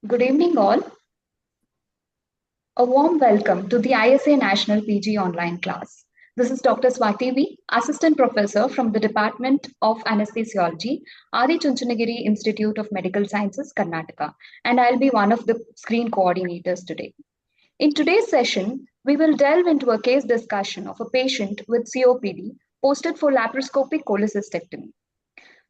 Good evening, all. A warm welcome to the ISA National PG online class. This is Dr. Swati V, Assistant Professor from the Department of Anesthesiology, Adi Chunchanagiri Institute of Medical Sciences, Karnataka, and I'll be one of the screen coordinators today. In today's session, we will delve into a case discussion of a patient with COPD posted for laparoscopic cholecystectomy.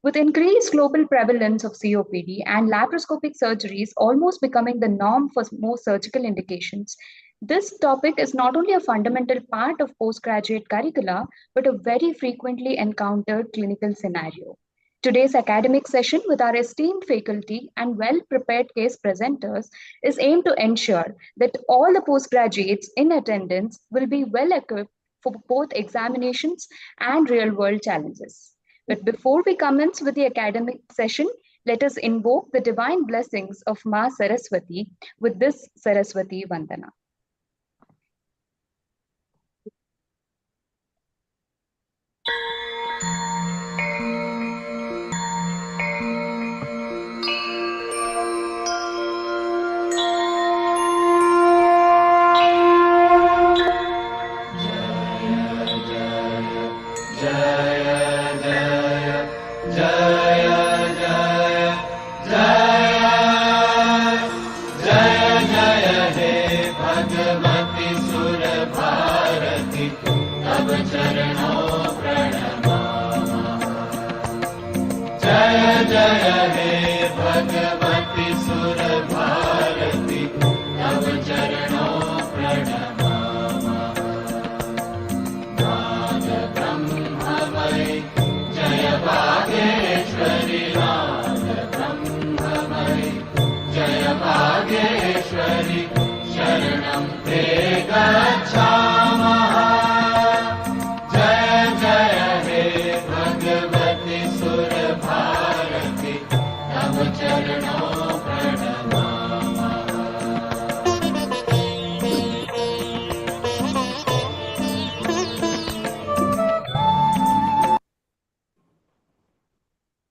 With increased global prevalence of COPD and laparoscopic surgeries almost becoming the norm for most surgical indications, this topic is not only a fundamental part of postgraduate curricula, but a very frequently encountered clinical scenario. Today's academic session with our esteemed faculty and well-prepared case presenters is aimed to ensure that all the postgraduates in attendance will be well equipped for both examinations and real-world challenges. But before we commence with the academic session, let us invoke the divine blessings of Ma Saraswati with this Saraswati Vandana.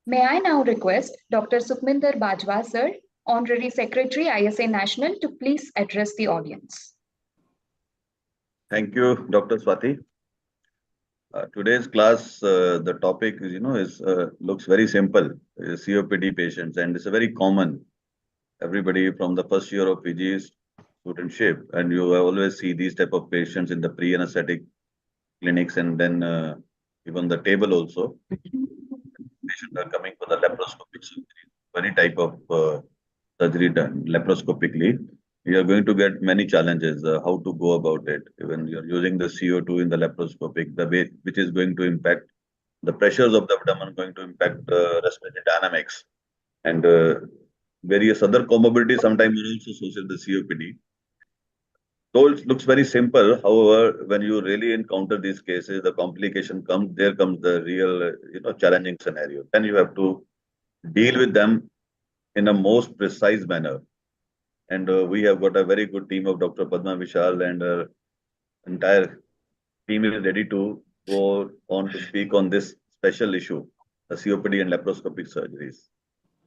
May I now request Dr. Sukhminder Bajwa, sir, Honorary Secretary, ISA National, to please address the audience. Thank you, Dr. Swati. Today's class, the topic is looks very simple. COPD patients, and it's a very common. Everybody from the first year of PG studentship, and you always see these type of patients in the pre-anesthetic clinics, and then even the table also. Patients are coming for the laparoscopic surgery, any type of surgery done laparoscopically. You are going to get many challenges, how to go about it. Even you're using the CO2 in the laparoscopic, the way which is going to impact the pressures of the abdomen, going to impact respiratory dynamics, and various other comorbidities sometimes are also associated with the COPD. Though it looks very simple, however, when you really encounter these cases, the complication comes, there comes the real, challenging scenario. Then you have to deal with them in a most precise manner. And we have got a very good team of Dr. Padma Vishal, and our entire team is ready to go on to speak on this special issue, the COPD and laparoscopic surgeries.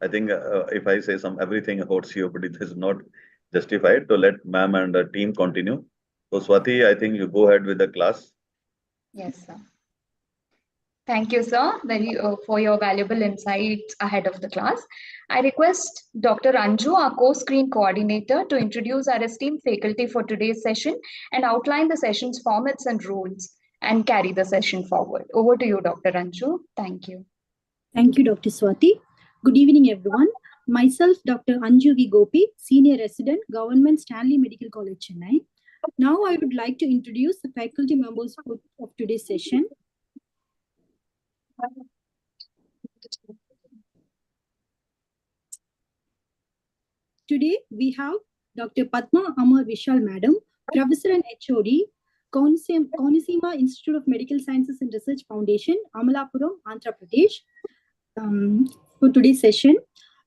I think if I say everything about COPD, this is not justified. To let ma'am and the team continue. So Swati, I think you go ahead with the class. Yes, sir. Thank you, sir, for your valuable insights ahead of the class. I request Dr. Anju, our co-screen coordinator, to introduce our esteemed faculty for today's session and outline the session's formats and rules and carry the session forward. Over to you, Dr. Anju. Thank you. Thank you, Dr. Swati. Good evening, everyone. Myself, Dr. Anju V. Gopi, Senior Resident, Government Stanley Medical College, Chennai. Now I would like to introduce the faculty members of today's session. Today, we have Dr. Padma Amar Vishal Madam, Professor and HOD, Konisima Institute of Medical Sciences and Research Foundation, Amalapuram, Andhra Pradesh. For today's session,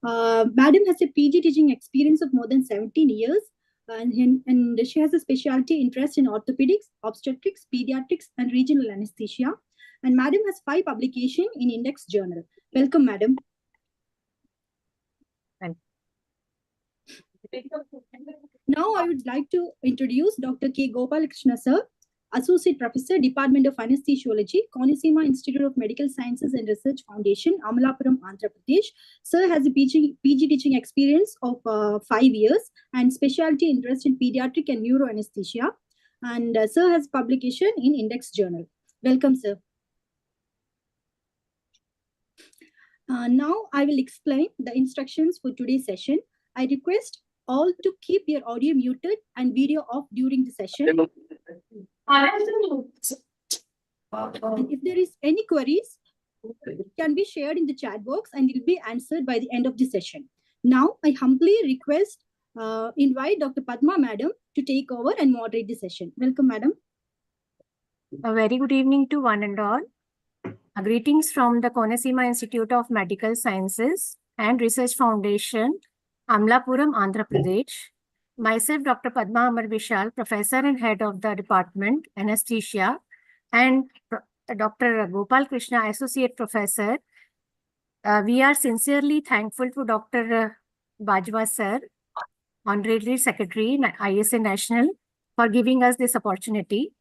Madam has a PG teaching experience of more than 17 years, and she has a specialty interest in orthopedics, obstetrics, pediatrics, and regional anesthesia. And Madam has 5 publications in Index Journal. Welcome, Madam. Now I would like to introduce Dr. K. Gopalakrishna sir, Associate Professor, Department of Anesthesiology, Konisema Institute of Medical Sciences and Research Foundation, Amalapuram, Andhra Pradesh. Sir has a PG teaching experience of 5 years and specialty interest in pediatric and neuroanesthesia. And sir has publication in Index Journal. Welcome, sir. Now I will explain the instructions for today's session. I request all to keep your audio muted and video off during the session. And if there is any queries, it can be shared in the chat box and will be answered by the end of the session. Now I humbly request, invite Dr. Padma Madam to take over and moderate the session. Welcome, Madam. A very good evening to one and all. Greetings from the Konisema Institute of Medical Sciences and Research Foundation, Amalapuram, Andhra Pradesh. Myself, Dr. Padma Amar Vishal, Professor and Head of the Department, Anesthesia, and Dr. Gopal Krishna, Associate Professor. We are sincerely thankful to Dr. Bajwa Sir, Honorary Secretary, ISA National, for giving us this opportunity.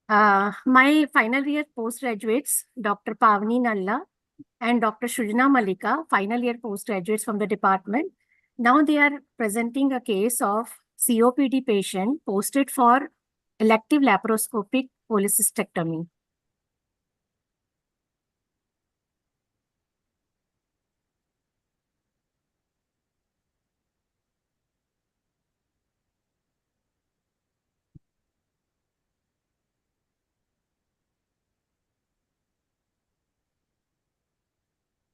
My final year postgraduates, Dr. Pavni Nalla and Dr. Shrujana Malika, final year postgraduates from the department. Now they are presenting a case of COPD patient posted for elective laparoscopic cholecystectomy.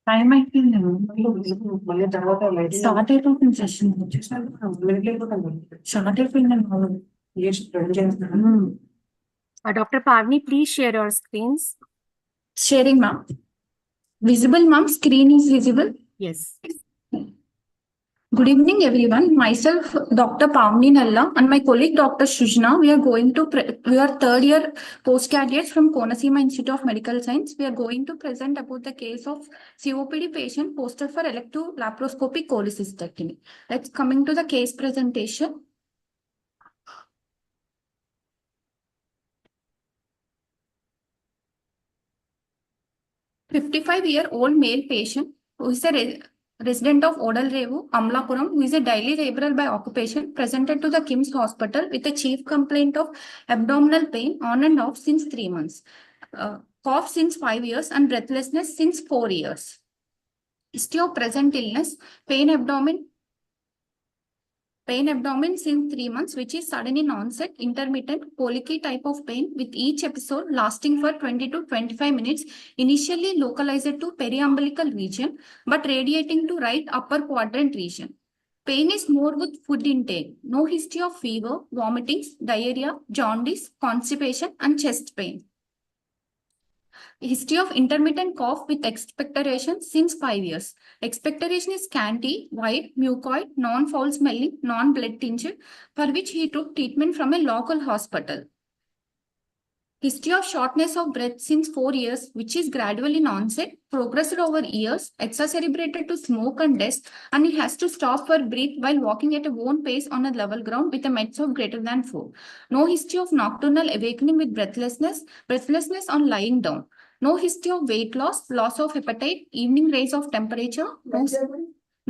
Time అయిపోయింది start అయిపోతుంది session start అయిపోయింది. Dr. Pavni, please share your screens. Sharing, ma'am. Visible, ma'am. Screen is visible. Yes. Good evening, everyone. Myself, Dr. Pavni Nalla, and my colleague, Dr. Shrujana. We are third year postgraduates from Konisema Institute of Medical Science. We are going to present about the case of COPD patient posted for elective laparoscopic cholecystectomy. Let's coming to the case presentation. A 55-year-old male patient who is a resident of Odalrevu, Amalapuram, who is a daily laborer by occupation, presented to the KIMS hospital with a chief complaint of abdominal pain on and off since 3 months, cough since 5 years, and breathlessness since 4 years. History of present illness, pain abdomen since 3 months, which is sudden in onset, intermittent, colicky type of pain, with each episode lasting for 20 to 25 minutes, initially localized to periumbilical region, but radiating to right upper quadrant region. Pain is more with food intake. No history of fever, vomitings, diarrhea, jaundice, constipation, and chest pain. History of intermittent cough with expectoration since 5 years. Expectoration is scanty, white, mucoid, non-foul smelling, non-blood tinged, for which he took treatment from a local hospital. History of shortness of breath since 4 years, which is gradual in onset, progressed over years, exacerbated to smoke and dust, and he has to stop for breath while walking at a own pace on a level ground with a METs of greater than 4. No history of nocturnal awakening with breathlessness on lying down. No history of weight loss, loss of appetite, evening rise of temperature,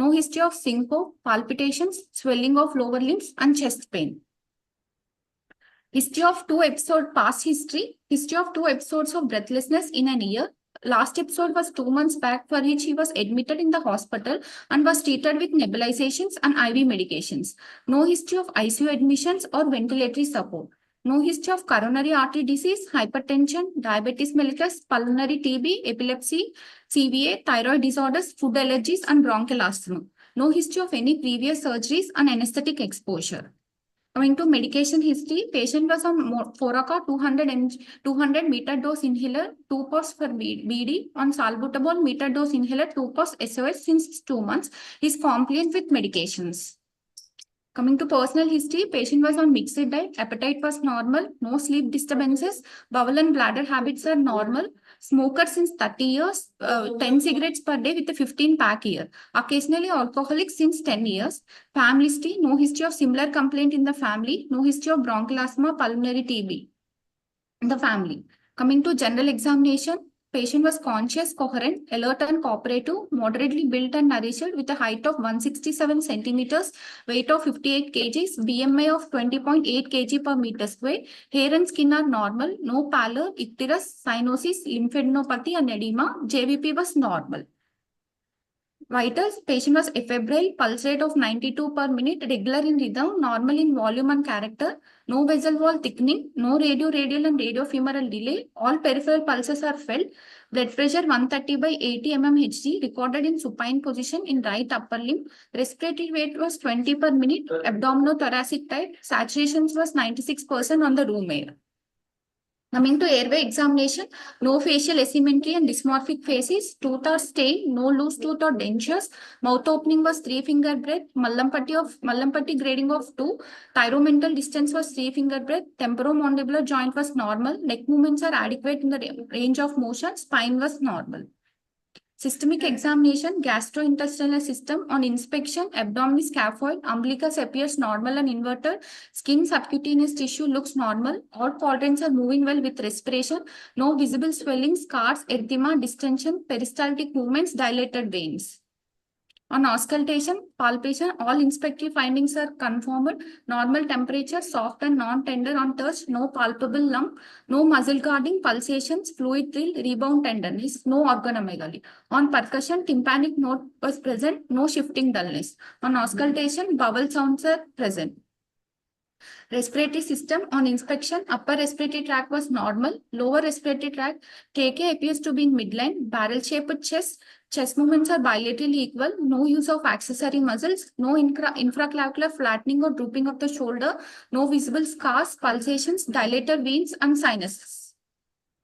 no history of syncope, palpitations, swelling of lower limbs, and chest pain. History of 2 episodes past history. History of 2 episodes of breathlessness in an year. Last episode was 2 months back, for which he was admitted in the hospital and was treated with nebulizations and IV medications. No history of ICU admissions or ventilatory support. No history of coronary artery disease, hypertension, diabetes mellitus, pulmonary TB, epilepsy, CVA, thyroid disorders, food allergies, and bronchial asthma. No history of any previous surgeries and anesthetic exposure. Coming to medication history, patient was on Foraca 200 meter dose inhaler, 2 pours for BD, on salbutamol meter dose inhaler, 2 pours SOS since 2 months. He is compliant with medications. Coming to personal history, patient was on mixed diet, appetite was normal, no sleep disturbances, bowel and bladder habits are normal, Smoker since 30 years, 10 cigarettes per day with a 15 pack year. Occasionally alcoholic since 10 years. Family history, no history of similar complaint in the family. No history of bronchial asthma, pulmonary TB in the family. Coming to general examination, patient was conscious, coherent, alert and cooperative, moderately built and nourished with a height of 167 centimeters, weight of 58 kgs, BMI of 20.8 kg per meter square. Hair and skin are normal, no pallor, icterus, cyanosis, lymphadenopathy and edema. JVP was normal. Vitals, patient was febrile, pulse rate of 92 per minute, regular in rhythm, normal in volume and character, no vessel wall thickening, no radial and radiofemoral delay, all peripheral pulses are felt, blood pressure 130 by 80 mmHg, recorded in supine position in right upper limb, respiratory rate was 20 per minute, abdominothoracic type, saturations was 96% on the room air. Coming to airway examination, no facial asymmetry and dysmorphic faces, tooth or stain, no loose tooth or dentures, mouth opening was 3-finger breadth, Mallampati grading of 2, thyromental distance was 3-finger breadth, temporomandibular joint was normal, neck movements are adequate in the range of motion, spine was normal. Systemic examination, gastrointestinal system on inspection, abdominal scaphoid, umbilicus appears normal and inverted, skin subcutaneous tissue looks normal, all quadrants are moving well with respiration, no visible swelling, scars, erythema, distension, peristaltic movements, dilated veins. On auscultation, palpation, all inspective findings are confirmed. Normal temperature, soft and non-tender on touch, no palpable lump, no muscle guarding, pulsations, fluid thrill, rebound tenderness, no organomegaly. On percussion, tympanic note was present, no shifting dullness. On auscultation, bowel sounds are present. Respiratory system on inspection, upper respiratory tract was normal, lower respiratory tract, KK appears to be in midline, barrel-shaped chest movements are bilaterally equal, no use of accessory muscles, no infraclavicular flattening or drooping of the shoulder, no visible scars, pulsations, dilated veins and sinuses.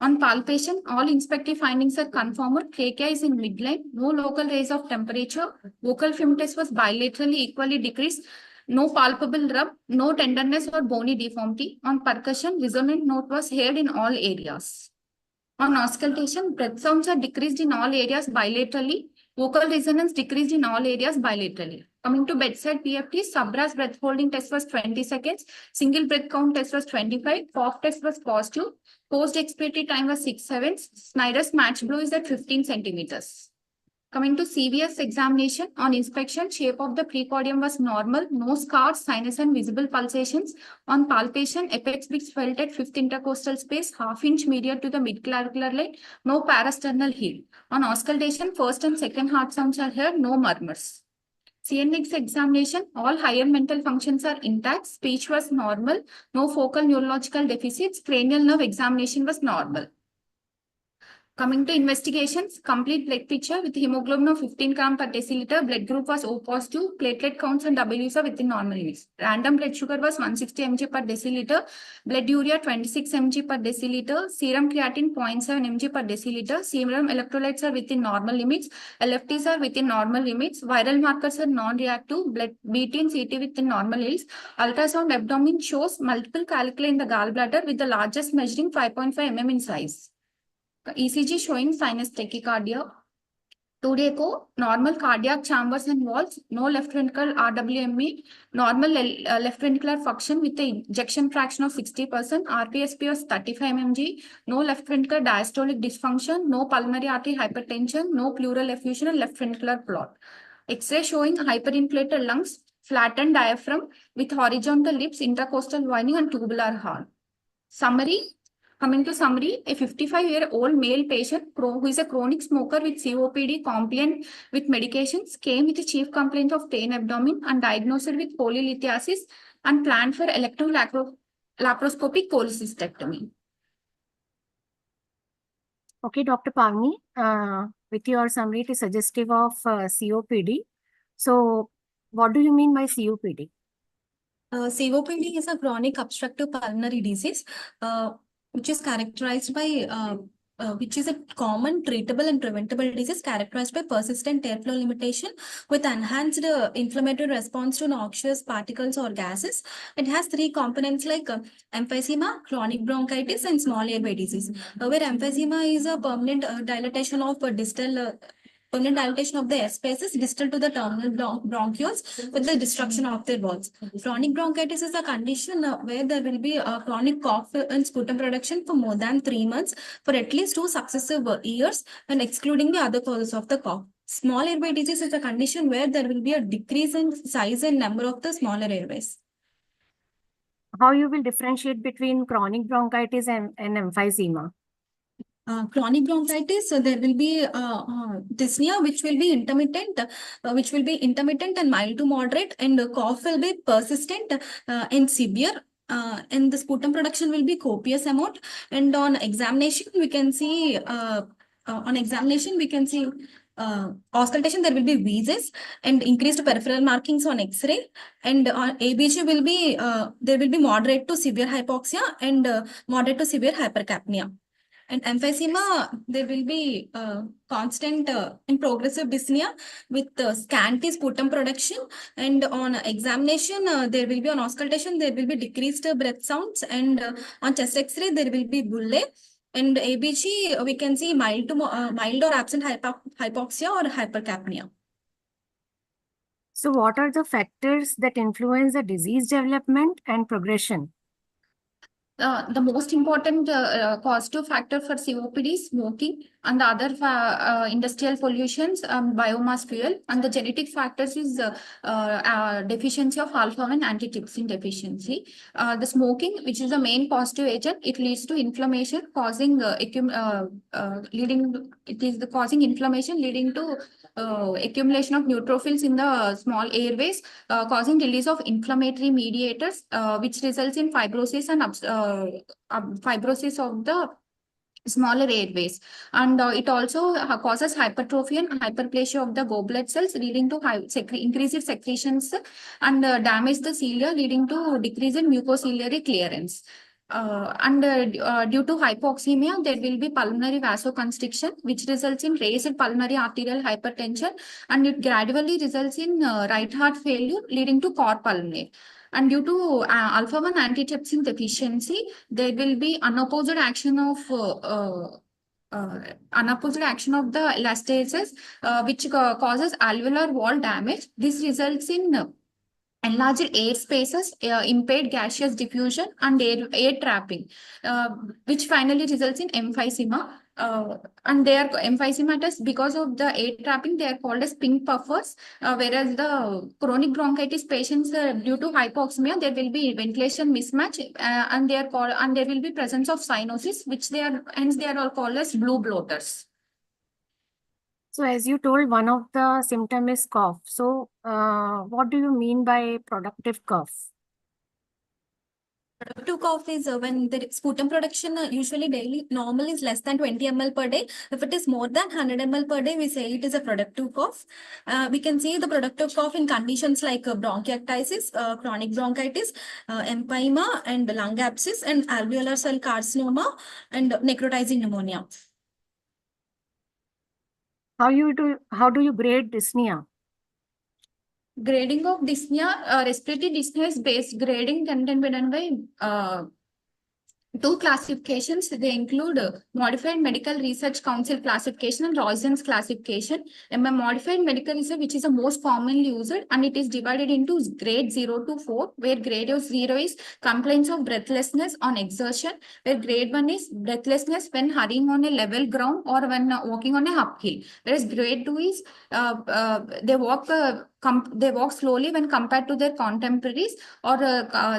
On palpation, all inspective findings are confirmed. KK is in midline, no local raise of temperature, vocal film test was bilaterally equally decreased, no palpable rub, no tenderness or bony deformity. On percussion, resonant note was heard in all areas. On auscultation, breath sounds are decreased in all areas bilaterally. Vocal resonance decreased in all areas bilaterally. Coming to bedside PFT, sub-RAS breath holding test was 20 seconds. Single breath count test was 25. Cough test was positive. Post expiratory time was 6 seconds. Snyder's match blow is at 15 centimeters. Coming to CVS examination, on inspection, shape of the precordium was normal, no scars, sinus and visible pulsations. On palpation, apex beaks felt at 5th intercostal space, half-inch medial to the mid-clavicular line, no parasternal heel. On auscultation, first and second heart sounds are heard, no murmurs. CNX examination, all higher mental functions are intact, speech was normal, no focal neurological deficits, cranial nerve examination was normal. Coming to investigations, complete blood picture with hemoglobin of 15 gram per deciliter, blood group was O positive, platelet counts and Ws are within normal limits. Random blood sugar was 160 mg per deciliter, blood urea 26 mg per deciliter, serum creatine 0.7 mg per deciliter, serum electrolytes are within normal limits, LFTs are within normal limits, viral markers are non-reactive, blood BT and CT within normal limits. Ultrasound abdomen shows multiple calculi in the gallbladder with the largest measuring 5.5 mm in size. ECG showing sinus tachycardia. 2D echo, normal cardiac chambers and walls, no left ventricle RWME, normal left ventricular function with the ejection fraction of 60%, RPSP was 35 mg, no left ventricular diastolic dysfunction, no pulmonary artery hypertension, no pleural effusion and left ventricular plot. X-ray showing hyperinflated lungs, flattened diaphragm with horizontal lips, intercostal lining and tubular horn. Summary. Coming to summary, a 55-year-old male patient who is a chronic smoker with COPD compliant with medications came with a chief complaint of pain abdomen and diagnosed with polylithiasis and planned for elective laparoscopic cholecystectomy. Okay, Dr. Pagni, with your summary, it is suggestive of COPD. So, what do you mean by COPD? COPD is a chronic obstructive pulmonary disease, which is characterized by which is a common treatable and preventable disease characterized by persistent airflow limitation with enhanced inflammatory response to noxious particles or gases. It has three components like emphysema, chronic bronchitis, and small airway disease. Where emphysema is a permanent dilatation of permanent dilatation of the air spaces distal to the terminal bronchioles with the destruction of their walls. Chronic bronchitis is a condition where there will be a chronic cough and sputum production for more than 3 months for at least 2 successive years and excluding the other causes of the cough. Small airway disease is a condition where there will be a decrease in size and number of the smaller airways. How you will differentiate between chronic bronchitis and emphysema? Chronic bronchitis, so there will be dyspnea, which will be intermittent, and mild to moderate, and cough will be persistent and severe. And the sputum production will be copious amount. And on examination, we can see auscultation. There will be wheezes and increased peripheral markings on X-ray. And on ABG will be there will be moderate to severe hypoxia and moderate to severe hypercapnia. And emphysema, there will be constant and progressive dyspnea with scanty sputum production. And on examination, there will be on auscultation, there will be decreased breath sounds. And on chest X-ray, there will be bulle. And ABG, we can see mild or absent hypoxia or hypercapnia. So what are the factors that influence the disease development and progression? The most important causative factor for COPD is smoking, and the other industrial pollutions, biomass fuel, and the genetic factors is deficiency of alpha-1 antitrypsin deficiency. The smoking, which is the main causative agent, it leads to inflammation, causing causing inflammation leading to accumulation of neutrophils in the small airways, causing release of inflammatory mediators, which results in fibrosis and fibrosis of the smaller airways. And it also causes hypertrophy and hyperplasia of the goblet cells, leading to increased secretions and damage the cilia, leading to decrease in mucociliary clearance. Due to hypoxemia, there will be pulmonary vasoconstriction, which results in raised pulmonary arterial hypertension, and it gradually results in right heart failure, leading to cor pulmonale. And due to alpha-1 antitrypsin deficiency, there will be unopposed action of the elastases, which causes alveolar wall damage. This results in enlarged air spaces, impaired gaseous diffusion, and air trapping, which finally results in emphysema. And they are emphysematous because of the air trapping. They are called as pink puffers. Whereas the chronic bronchitis patients, due to hypoxemia, there will be ventilation mismatch, and there will be presence of cyanosis, which they are all called as blue bloaters. So as you told, one of the symptom is cough. So what do you mean by productive cough? Productive cough is when the sputum production usually daily normal is less than 20 ml per day. If it is more than 100 ml per day, we say it is a productive cough. We can see the productive cough in conditions like bronchiectasis, chronic bronchitis, empyema, and lung abscess, and alveolar cell carcinoma, and necrotizing pneumonia. How do you grade dyspnea? Grading of dyspnea, respiratory dyspnea is based grading can be done by two classifications. They include Modified Medical Research Council classification and Roizen's classification. And by Modified Medical Research, which is the most commonly used, and it is divided into grade 0 to 4, where grade 0 is complaints of breathlessness on exertion, where grade 1 is breathlessness when hurrying on a level ground or when walking on a uphill, whereas grade 2 is they walk slowly when compared to their contemporaries, or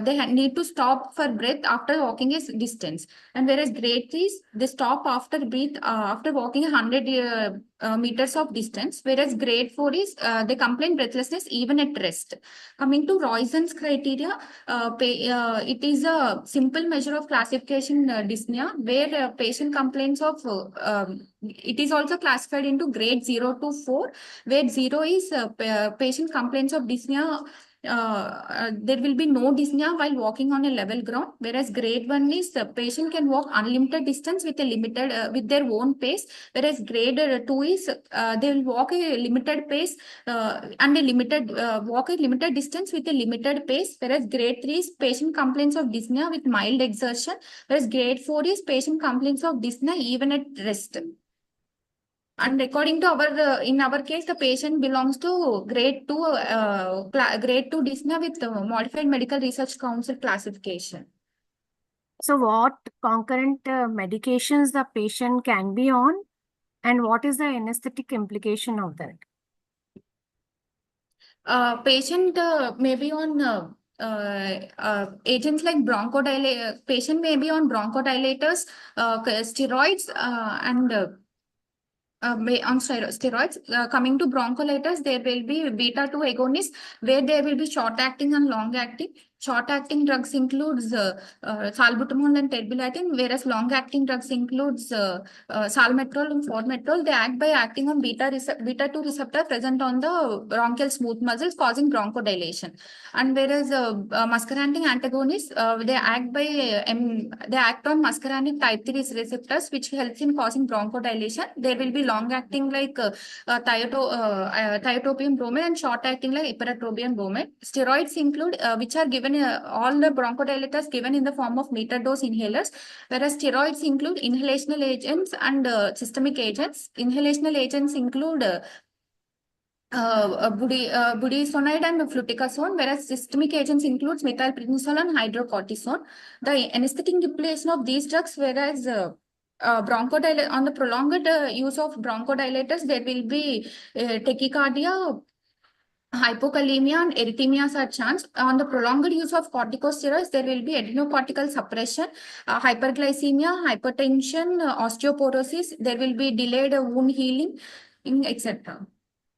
they need to stop for breath after walking a distance. And whereas grade 3 is they stop after after walking 100 meters of distance, whereas grade 4 is they complain breathlessness even at rest. Coming to Roizen's criteria, it is a simple measure of classification dyspnea, where patient complaints of it is also classified into grade 0 to 4, where 0 is patient complaints of dyspnea there will be no dyspnea while walking on a level ground, whereas grade 1 is the patient can walk unlimited distance with a limited with their own pace, whereas grade 2 is they will walk a limited pace and a limited walk a limited distance with a limited pace, whereas grade 3 is patient complaints of dyspnea with mild exertion, whereas grade 4 is patient complaints of dyspnea even at rest. And according to our, in our case, the patient belongs to grade 2, grade 2 dyspnea with modified medical research council classification. So what concurrent medications the patient can be on, and what is the anesthetic implication of that? Patient may be on agents like bronchodilators. Patient may be on bronchodilators, steroids, and on steroids. Coming to bronchodilators, there will be beta-2 agonists, where there will be short-acting and long-acting. Short-acting drugs includes salbutamol and terbinafine, whereas long-acting drugs includes salmeterol and formoterol. They act by acting on beta-2 receptor present on the bronchial smooth muscles, causing bronchodilation. And whereas muscarinic antagonists, they act on muscarinic type 3 receptors, which helps in causing bronchodilation. There will be long-acting like tiotropium bromide, and short-acting like ipratropium bromide. Steroids include which are given all the bronchodilators given in the form of meter dose inhalers, whereas steroids include inhalational agents and systemic agents. Inhalational agents include budesonide and fluticasone, whereas systemic agents includes methylprednisolone and hydrocortisone. The anesthetic implication of these drugs, whereas on the prolonged use of bronchodilators, there will be tachycardia, hypokalemia, and erythemias are chance. On the prolonged use of corticosteroids, there will be adenocortical suppression, hyperglycemia, hypertension, osteoporosis. There will be delayed wound healing, etc.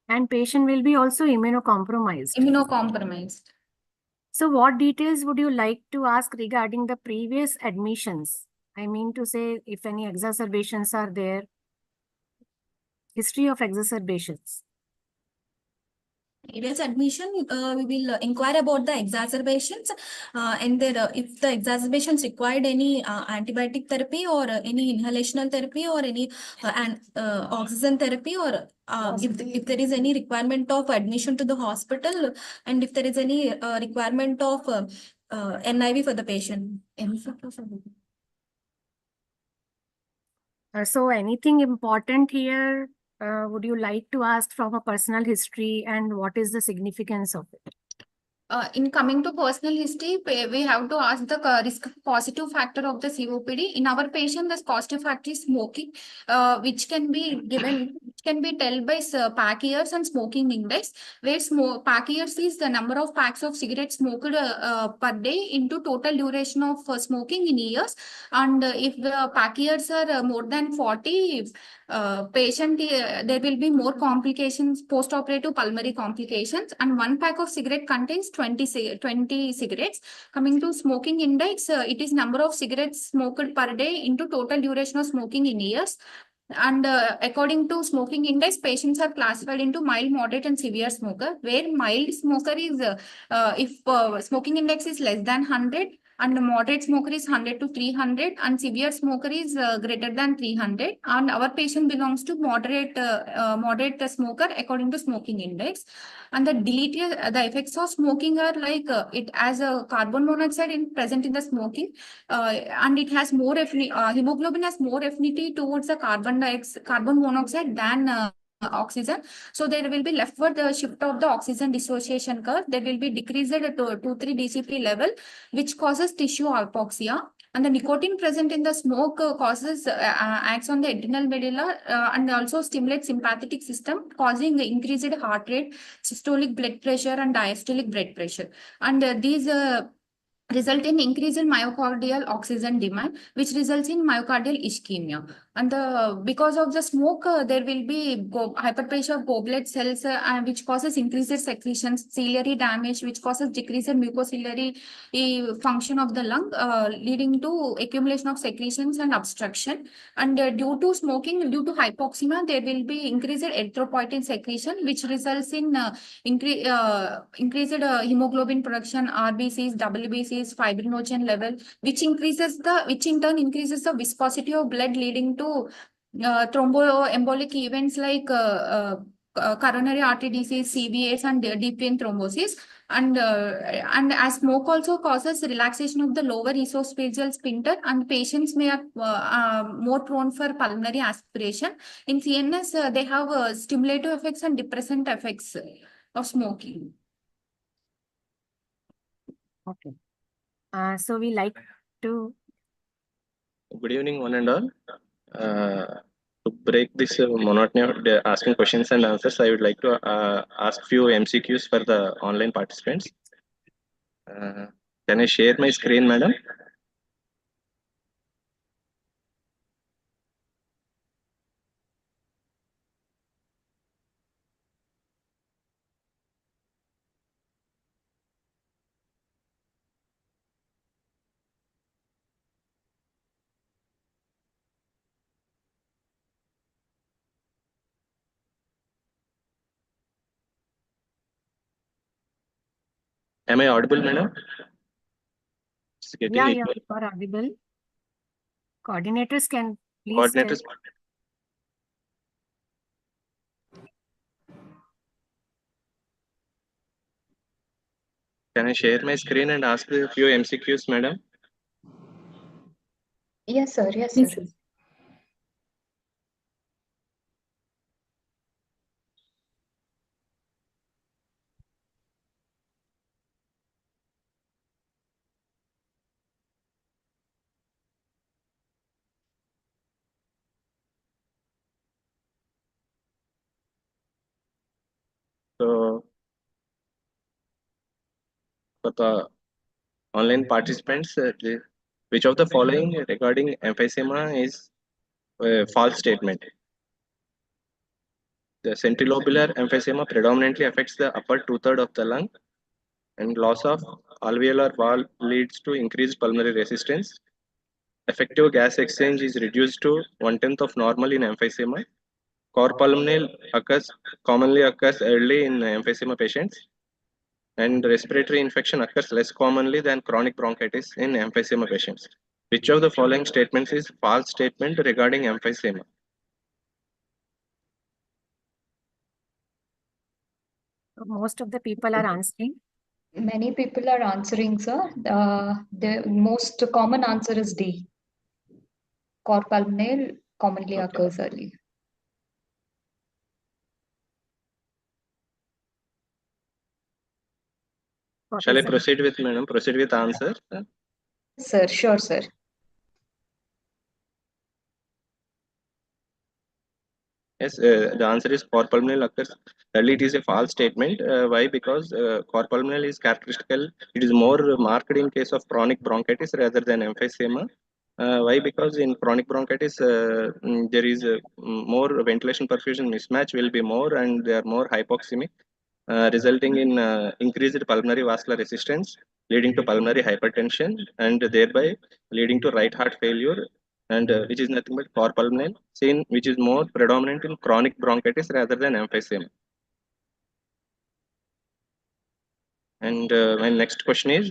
And patient will be also immunocompromised. So what details would you like to ask regarding the previous admissions? I mean to say, if any exacerbations are there, history of exacerbations. Previous admission, we will inquire about the exacerbations and if the exacerbations required any antibiotic therapy or any inhalational therapy or any oxygen therapy, or if there is any requirement of admission to the hospital, and if there is any requirement of NIV for the patient. So anything important here would you like to ask from a personal history, and what is the significance of it? In coming to personal history, we have to ask the risk positive factor of the COPD. In our patient, the positive factor is smoking, which can be told by pack years and smoking index, where pack years is the number of packs of cigarettes smoked per day into total duration of smoking in years. And if the pack years are more than 40, patient, there will be more complications, post-operative pulmonary complications, and one pack of cigarette contains 20 cigarettes. Coming to smoking index, it is number of cigarettes smoked per day into total duration of smoking in years. And according to smoking index, patients are classified into mild, moderate, and severe smoker, where mild smoker is if smoking index is less than 100, and the moderate smoker is 100 to 300, and severe smoker is greater than 300. And our patient belongs to moderate smoker according to smoking index. And the effects of smoking are like it as a carbon monoxide present in the smoking, and it has more hemoglobin has more affinity towards the carbon monoxide than oxygen. So there will be leftward shift of the oxygen dissociation curve. There will be decreased to 2-3 dCP level, which causes tissue hypoxia. And the nicotine present in the smoke acts on the adrenal medulla and also stimulates sympathetic system, causing increased heart rate, systolic blood pressure, and diastolic blood pressure. And these result in increase in myocardial oxygen demand, which results in myocardial ischemia. And because of the smoke, there will be hyperplasia of goblet cells, which causes increased secretions, ciliary damage, which causes decreased mucociliary function of the lung, leading to accumulation of secretions and obstruction. And due to smoking, due to hypoxemia, there will be increased erythropoietin secretion, which results in increased hemoglobin production, RBCs, WBCs, fibrinogen level, which in turn increases the viscosity of blood, leading to thromboembolic events like coronary artery disease, CVAs, and deep vein thrombosis. And as smoke also causes relaxation of the lower esophageal sphincter, and patients may have more prone for pulmonary aspiration. In CNS, they have stimulative effects and depressant effects of smoking. Okay. So we like to. Good evening, one and all. To break this monotony of asking questions and answers, I would like to ask few MCQs for the online participants. Can I share my screen, madam? Am I audible, madam? It's getting Yeah, equal. you are audible. Coordinators can please Coordinators. Can I share my screen and ask a few MCQs, madam? Yes, sir. Yes, Yes, sir. sir. So, for the online participants, which of the following regarding emphysema is a false statement? The centrilobular emphysema predominantly affects the upper two-thirds of the lung, and loss of alveolar wall leads to increased pulmonary resistance. Effective gas exchange is reduced to 1/10 of normal in emphysema. Cor pulmonale commonly occurs early in emphysema patients, and respiratory infection occurs less commonly than chronic bronchitis in emphysema patients. Which of the following statements is false statement regarding emphysema? Most of the people are answering. Many people are answering, sir. The most common answer is D. Cor pulmonale commonly Okay. occurs early. Shall I proceed with, madam? Proceed with answer? Sir, sure, sir. Yes, the answer is cor pulmonale occurs early. It is a false statement. Why? Because cor pulmonale is characteristical. It is more marked in case of chronic bronchitis rather than emphysema. Why? Because in chronic bronchitis, there is more ventilation perfusion mismatch will be more, and they are more hypoxemic, resulting in increased pulmonary vascular resistance, leading to pulmonary hypertension, and thereby leading to right heart failure, and which is nothing but cor pulmonale, seen which is more predominant in chronic bronchitis rather than emphysema. And my next question is,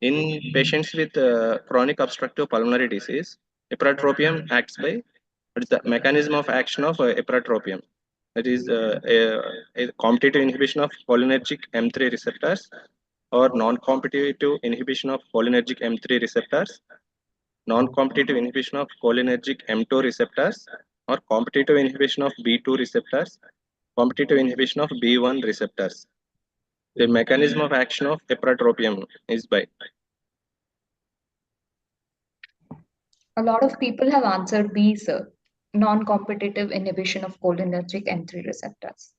in patients with chronic obstructive pulmonary disease, epratropium acts by, what is the mechanism of action of epratropium? That is a competitive inhibition of cholinergic M3 receptors, or non-competitive inhibition of cholinergic M3 receptors, non-competitive inhibition of cholinergic M2 receptors, or competitive inhibition of B2 receptors, competitive inhibition of B1 receptors. The mechanism of action of epratropium is by. A lot of people have answered B, sir. Non-competitive inhibition of cholinergic M3 receptors.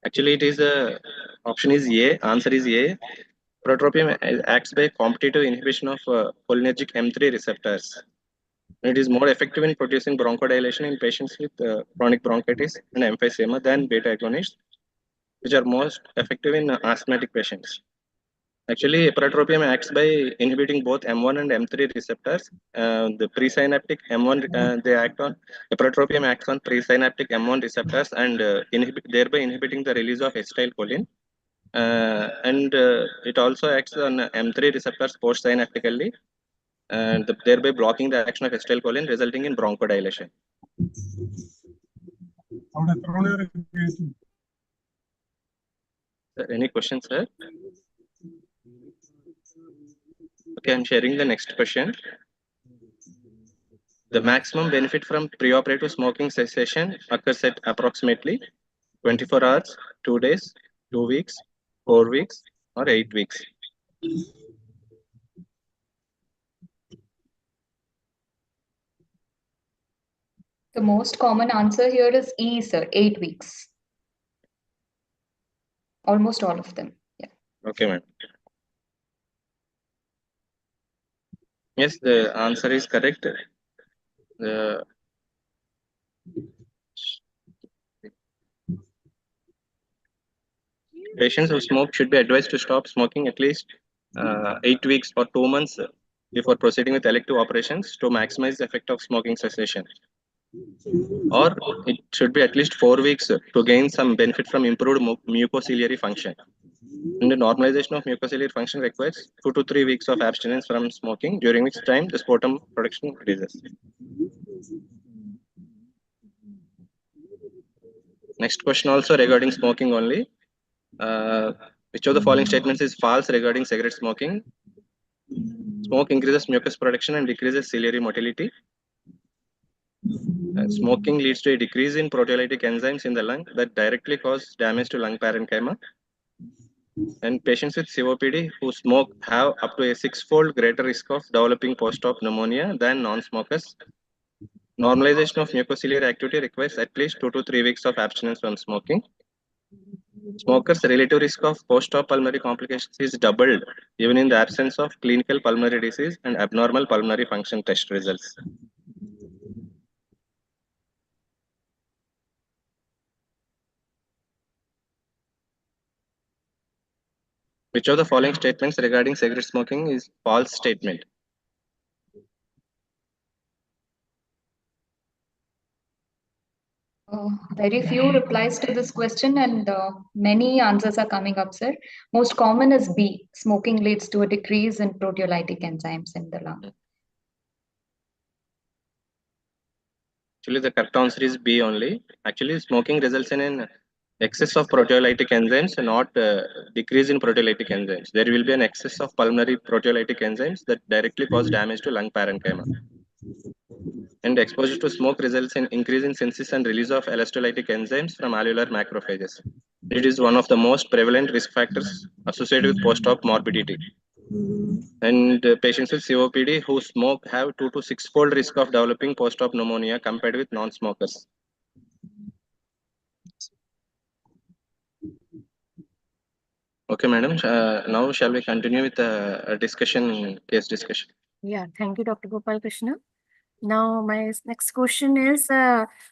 Actually, it is option is A. Answer is A. Preoperative acts by competitive inhibition of cholinergic M3 receptors. It is more effective in producing bronchodilation in patients with chronic bronchitis and emphysema than beta agonists, which are most effective in asthmatic patients. Actually, preoperative acts by inhibiting both M1 and M3 receptors. The presynaptic M1, they act on, the preoperative acts on presynaptic M1 receptors and thereby inhibiting the release of acetylcholine. And it also acts on M3 receptors postsynaptically, and thereby blocking the action of acetylcholine, resulting in bronchodilation. Any questions, sir? Okay, I'm sharing the next question. The maximum benefit from preoperative smoking cessation occurs at approximately 24 hours, 2 days, 2 weeks, 4 weeks, or 8 weeks. The most common answer here is E, sir, 8 weeks. Almost all of them. Yeah. Okay, ma'am. Yes, the answer is correct. The patients who smoke should be advised to stop smoking at least 8 weeks or 2 months before proceeding with elective operations to maximize the effect of smoking cessation. Or it should be at least 4 weeks to gain some benefit from improved mucociliary function. And the normalization of mucociliary function requires 2 to 3 weeks of abstinence from smoking, during which time the sputum production increases. Next question also regarding smoking only. Which of the following statements is false regarding cigarette smoking? Smoke increases mucus production and decreases ciliary motility. Smoking leads to a decrease in proteolytic enzymes in the lung that directly cause damage to lung parenchyma. And patients with COPD who smoke have up to a 6-fold greater risk of developing post-op pneumonia than non-smokers. Normalization of mucociliary activity requires at least 2 to 3 weeks of abstinence from smoking. Smokers' relative risk of post-op pulmonary complications is doubled even in the absence of clinical pulmonary disease and abnormal pulmonary function test results. Which of the following statements regarding cigarette smoking is false statement? Very few replies to this question and many answers are coming up, sir. Most common is B. Smoking leads to a decrease in proteolytic enzymes in the lung. Actually, the correct answer is B only. Actually, smoking results in an excess of proteolytic enzymes and not decrease in proteolytic enzymes. There will be an excess of pulmonary proteolytic enzymes that directly cause damage to lung parenchyma. And exposure to smoke results in increase in synthesis and release of electrolytic enzymes from alveolar macrophages. It is one of the most prevalent risk factors associated with post-op morbidity. And patients with COPD who smoke have 2 to 6-fold risk of developing post-op pneumonia compared with non-smokers. Okay, madam. Now shall we continue with the discussion, case discussion? Yeah, thank you, Dr. Gopal Krishna. Now, my next question is,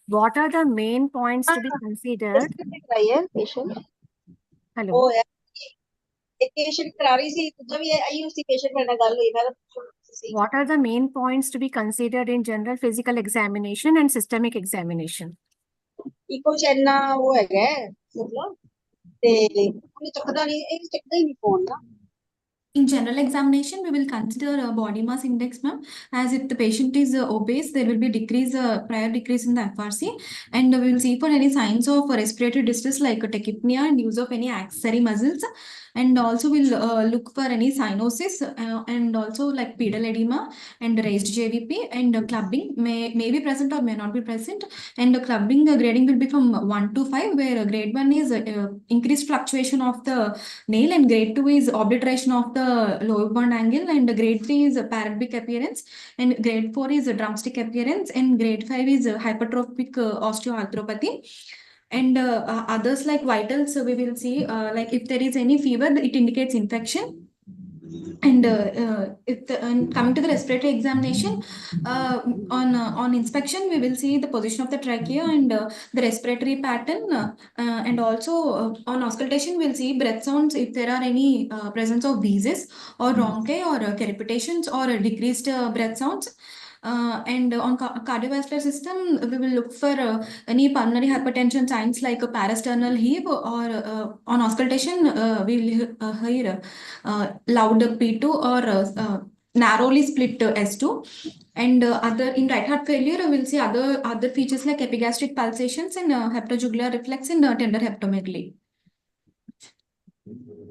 what are the main points to be considered? Patient. Hello. Oh, patient What are the main points to be considered in general physical examination and systemic examination? Ico chenna wo hai मतलब te chakda nahi phone na. In general examination, we will consider body mass index, ma'am. As if the patient is obese, there will be prior decrease in the FRC, and we will see for any signs of respiratory distress like tachypnea and use of any accessory muscles, and also we'll look for any cyanosis and also like pedal edema and raised JVP, and clubbing may be present or may not be present. And clubbing grading will be from 1 to 5, where grade 1 is increased fluctuation of the nail, and grade 2 is obliteration of the lower bond angle, and grade 3 is paralytic appearance, and grade 4 is drumstick appearance, and grade 5 is hypertrophic osteoarthropathy. And others like vitals, we will see like if there is any fever, it indicates infection. And coming to the respiratory examination, on inspection, we will see the position of the trachea and the respiratory pattern, and also on auscultation, we'll see breath sounds if there are any presence of wheezes or rhonchi or crepitations or decreased breath sounds. And on cardiovascular system, we will look for any pulmonary hypertension signs like a parasternal heave, or on auscultation, we will hear loud P2 or narrowly split S2. And other in right heart failure, we'll see other features like epigastric pulsations and hepatojugular reflex and tender hepatomegaly.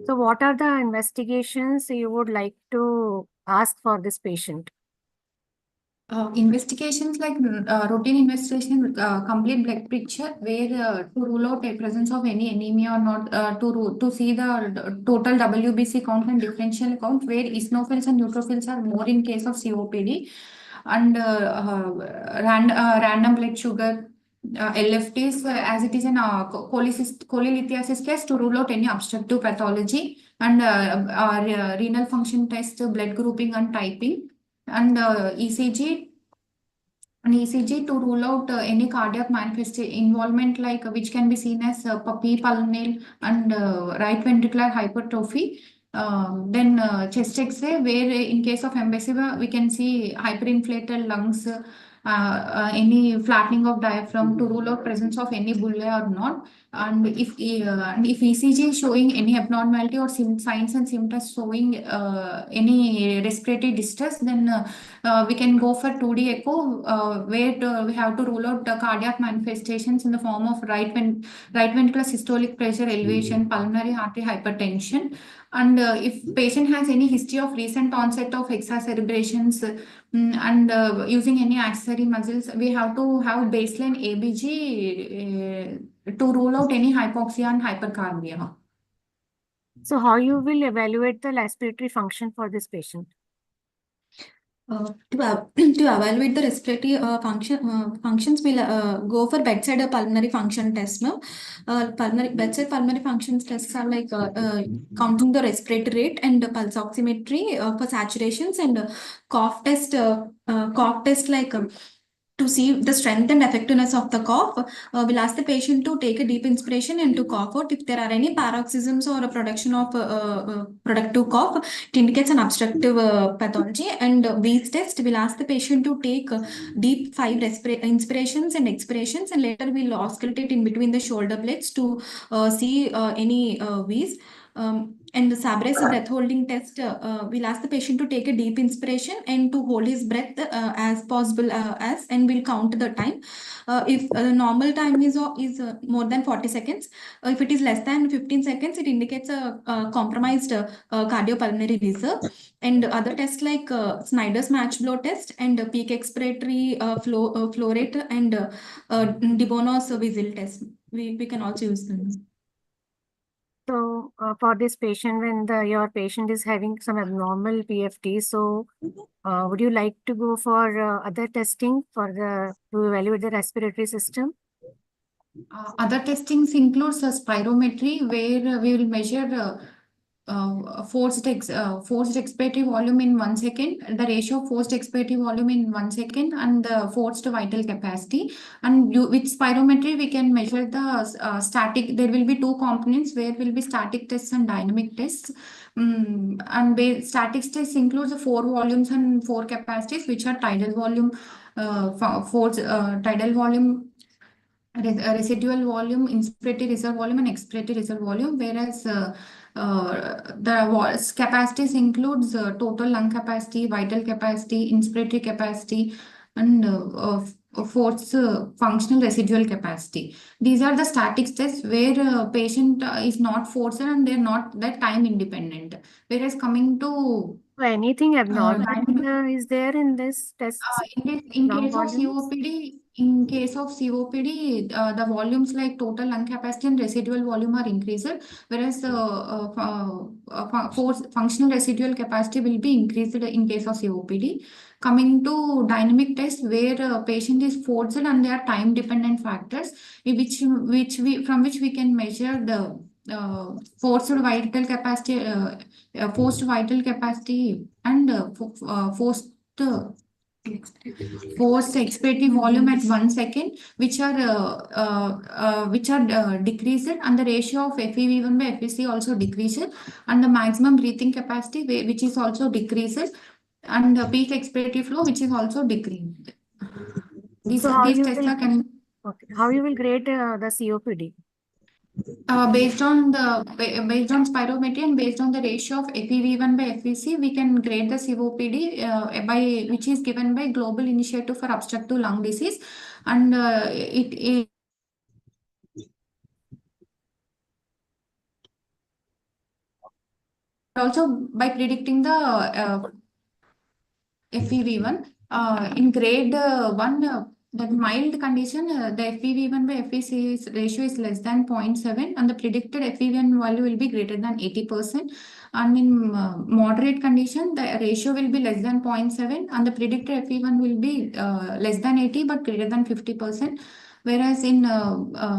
So what are the investigations you would like to ask for this patient? Investigations like routine investigation, complete blood picture, where to rule out a presence of any anemia or not, to see the total WBC count and differential count, where eosinophils and neutrophils are more in case of COPD, and random blood sugar, LFTs, as it is in cholelithiasis case, to rule out any obstructive pathology, and renal function test, blood grouping and typing, and ECG to rule out any cardiac involvement, like which can be seen as pulmonale and right ventricular hypertrophy. Then chest X-ray, where in case of emphysema, we can see hyperinflated lungs, any flattening of diaphragm, to rule out presence of any bullae or not. And if ECG is showing any abnormality or signs and symptoms showing any respiratory distress, then we can go for 2D echo, where we have to rule out cardiac manifestations in the form of right ventricular systolic pressure elevation, pulmonary artery hypertension. And if patient has any history of recent onset of exacerbations, and using any accessory muscles, we have to have baseline ABG to rule out any hypoxia and hypercarbia. So how you will evaluate the respiratory function for this patient? To evaluate the respiratory functions, we'll go for bedside pulmonary function test. No, bedside pulmonary functions tests are like counting the respiratory rate and pulse oximetry for saturations, and cough test like to see the strength and effectiveness of the cough. We'll ask the patient to take a deep inspiration and to cough out. If there are any paroxysms or a production of productive cough, it indicates an obstructive pathology. And wheeze test, we'll ask the patient to take deep 5 inspirations and expirations, and later we'll auscultate in between the shoulder blades to see any wheeze. And the Sabrez breath holding test, we'll ask the patient to take a deep inspiration and to hold his breath as possible and we'll count the time. If the normal time is more than 40 seconds, if it is less than 15 seconds, it indicates a compromised cardiopulmonary reserve. And other tests like Snyder's match flow test and peak expiratory flow rate and De Bono's whistle test, we can also use them. So for this patient, when your patient is having some abnormal PFT, so would you like to go for other testing to evaluate the respiratory system? Other testings includes spirometry, where we will measure forced expiratory volume in 1 second, the ratio of forced expiratory volume in 1 second, and the forced vital capacity. And with spirometry, we can measure the static. There will be 2 components, where will be static tests and dynamic tests. And static tests includes the 4 volumes and 4 capacities, which are tidal volume, tidal volume, residual volume, inspiratory reserve volume, and expiratory reserve volume, whereas the capacities includes total lung capacity, vital capacity, inspiratory capacity, and forced functional residual capacity. These are the static tests where patient is not forced and they're not that time independent. Whereas coming to anything abnormal is there in this test? in case of COPD, In case of COPD, the volumes like total lung capacity and residual volume are increased, whereas functional residual capacity will be increased in case of COPD. Coming to dynamic tests, where a patient is forced and there are time dependent factors, from which we can measure the forced vital capacity, and forced expiratory volume at 1 second, which are decreased, and the ratio of FEV1 by FVC also decreases, and the maximum breathing capacity which is also decreases, and the peak expiratory flow which is also decreased. These tests are how you will grade the COPD? Based on spirometry and based on the ratio of FEV1 by FVC, we can grade the COPD which is given by Global Initiative for Obstructive Lung Disease, and it also by predicting the FEV1 in grade 1. The mild condition, the FEV1 by FVC ratio is less than 0.7, and the predicted FEV1 value will be greater than 80%. And in moderate condition, the ratio will be less than 0.7, and the predicted FEV1 will be less than 80 but greater than 50%. Whereas in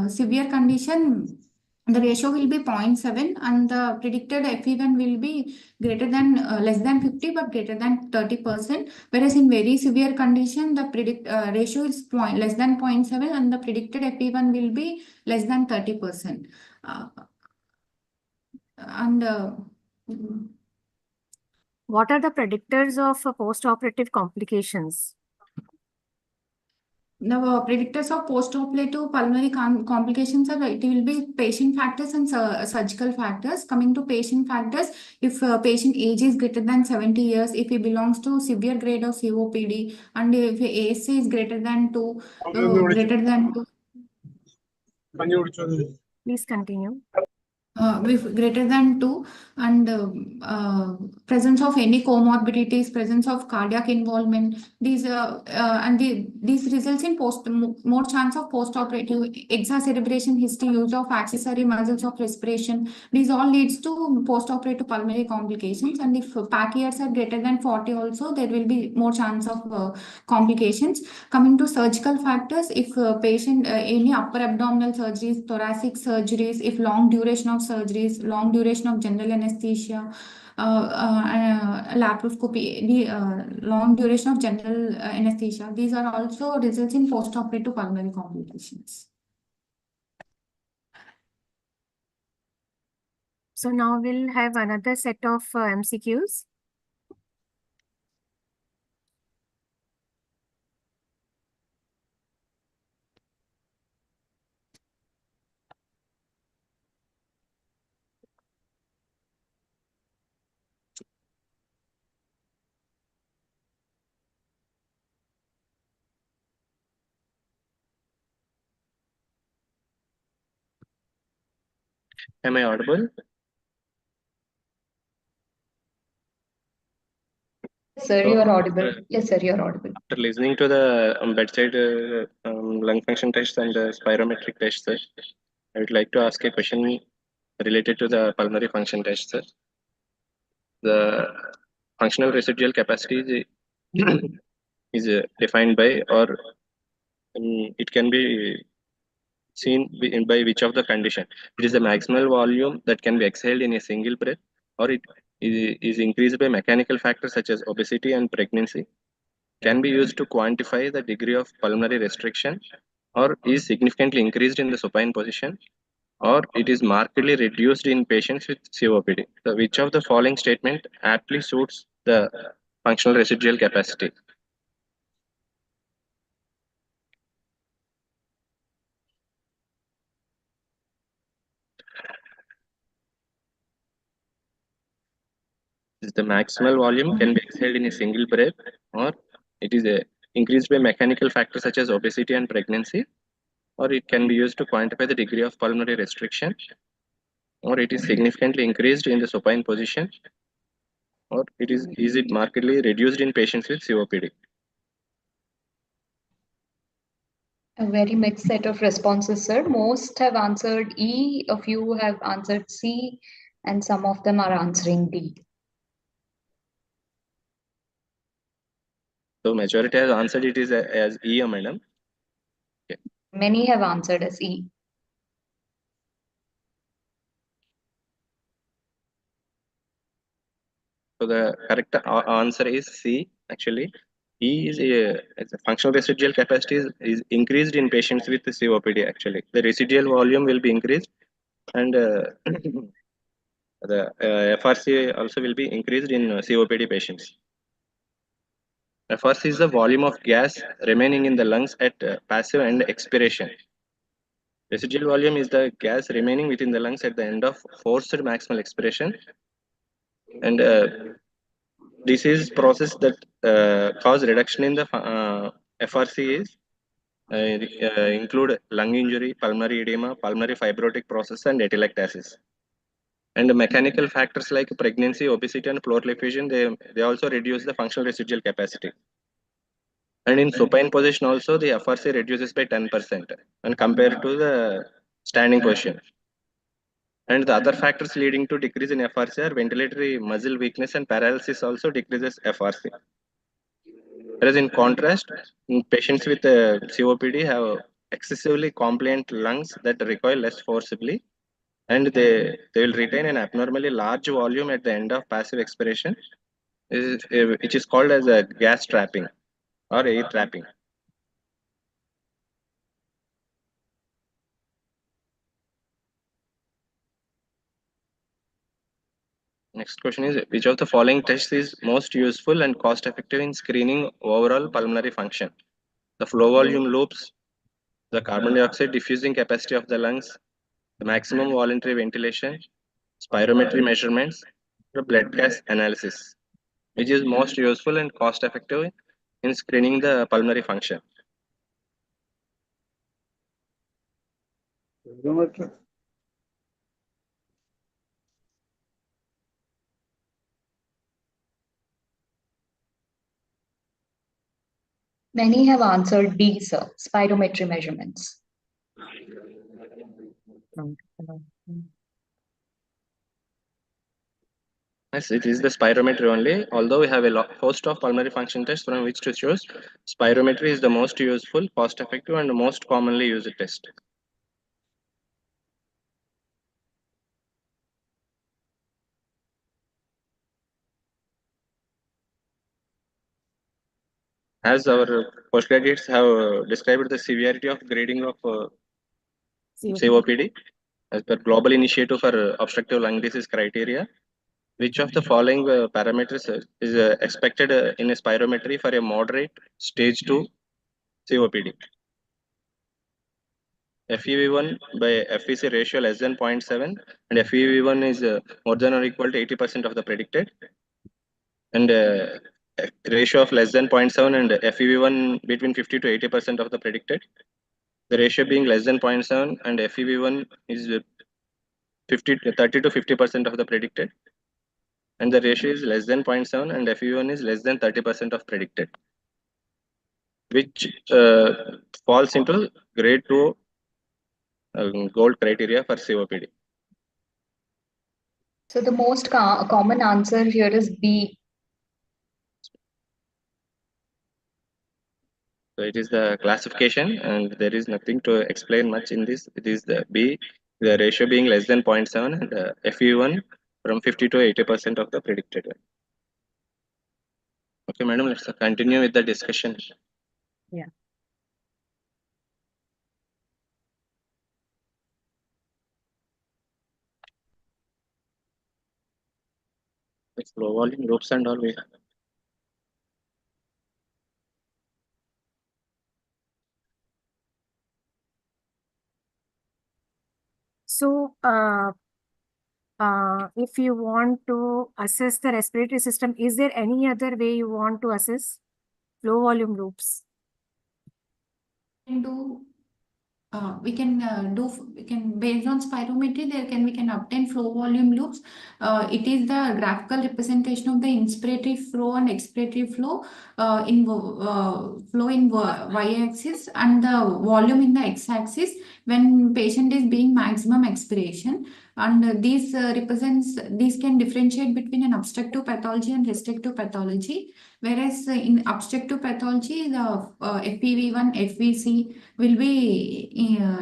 severe condition, the ratio will be 0.7, and the predicted FEV1 will be greater than less than 50 but greater than 30%. Whereas in very severe condition, the ratio is less than 0.7, and the predicted FEV1 will be less than 30%. What are the predictors of postoperative complications? The predictors of postoperative pulmonary complications are, it will be patient factors and surgical factors. Coming to patient factors, if patient age is greater than 70 years, if he belongs to severe grade of COPD, and if AC is greater than 2, Please continue. With greater than 2, and presence of any comorbidities, presence of cardiac involvement, these results in more chance of postoperative exacerbation history, use of accessory muscles of respiration. These all leads to postoperative pulmonary complications, and if PAC years are greater than 40 also, there will be more chance of complications. Coming to surgical factors, if patient any upper abdominal surgeries, thoracic surgeries, if long duration of surgeries, long duration of general anesthesia, laparoscopy, long duration of general anesthesia, these are also results in postoperative pulmonary complications. So now we'll have another set of MCQs. Am I audible? Sir, you are audible. Yes, sir, you are audible. After listening to the bedside lung function tests and spirometric tests, sir, I would like to ask a question related to the pulmonary function test, sir. The functional residual capacity is defined by, or it can be seen by which of the condition. It is the maximal volume that can be exhaled in a single breath, or it is increased by mechanical factors such as obesity and pregnancy, can be used to quantify the degree of pulmonary restriction, or is significantly increased in the supine position, or it is markedly reduced in patients with COPD. So which of the following statement aptly suits the functional residual capacity? Is the maximal volume can be exhaled in a single breath, or it is increased by mechanical factors such as obesity and pregnancy, or it can be used to quantify the degree of pulmonary restriction, or it is significantly increased in the supine position, or is it markedly reduced in patients with COPD? A very mixed set of responses, sir. Most have answered E, a few have answered C, and some of them are answering D. So majority has answered it is as E, madam. Many have answered as E. So the correct answer is C. Actually, E is a functional residual capacity is increased in patients with COPD. Actually, the residual volume will be increased, and the FRC also will be increased in COPD patients. FRC is the volume of gas remaining in the lungs at passive end expiration. Residual volume is the gas remaining within the lungs at the end of forced maximal expiration, and this is process that cause reduction in the FRC is include lung injury, pulmonary edema, pulmonary fibrotic process, and atelectasis. And the mechanical factors like pregnancy, obesity, and pleural effusion, they also reduce the functional residual capacity. And in supine position also, the FRC reduces by 10% when compared to the standing position. And the other factors leading to decrease in FRC are ventilatory muscle weakness and paralysis also decreases FRC. Whereas in contrast, patients with COPD have excessively compliant lungs that recoil less forcibly, and they will retain an abnormally large volume at the end of passive expiration, which is called as a gas trapping or air trapping. Next question is, which of the following tests is most useful and cost effective in screening overall pulmonary function? The flow volume loops, the carbon dioxide diffusing capacity of the lungs, the maximum voluntary ventilation, spirometry measurements, the blood gas analysis, which is most useful and cost effective in screening the pulmonary function. Many have answered D, sir. Spirometry measurements. Yes, it is the spirometry only. Although we have a host of pulmonary function tests from which to choose, spirometry is the most useful, cost effective, and most commonly used test. As our postgraduates have described the severity of grading of COPD as per Global Initiative for Obstructive Lung Disease criteria, which of the following parameters is expected in a spirometry for a moderate stage 2 COPD? FEV1 by FVC ratio less than 0.7 and FEV1 is more than or equal to 80% of the predicted, and ratio of less than 0.7 and FEV1 between 50 to 80% of the predicted. The ratio being less than 0.7 and FEV1 is 30 to 50% of the predicted, and the ratio is less than 0.7 and FEV1 is less than 30% of predicted, which falls into grade 2 gold criteria for COPD. So the most common answer here is B. So it is the classification, and there is nothing to explain much in this. It is the B, the ratio being less than 0.7 and FE1 from 50 to 80% of the predicted. Okay, madam, let's continue with the discussion. Yeah. It's low volume groups and all we have. So, if you want to assess the respiratory system, is there any other way you want to assess flow volume loops? Into we can based on spirometry we can obtain flow volume loops. It is the graphical representation of the inspiratory flow and expiratory flow flow in y-axis and the volume in the x-axis when patient is being maximum expiration. And these can differentiate between an obstructive pathology and restrictive pathology. Whereas in obstructive pathology, the FEV1, FVC will be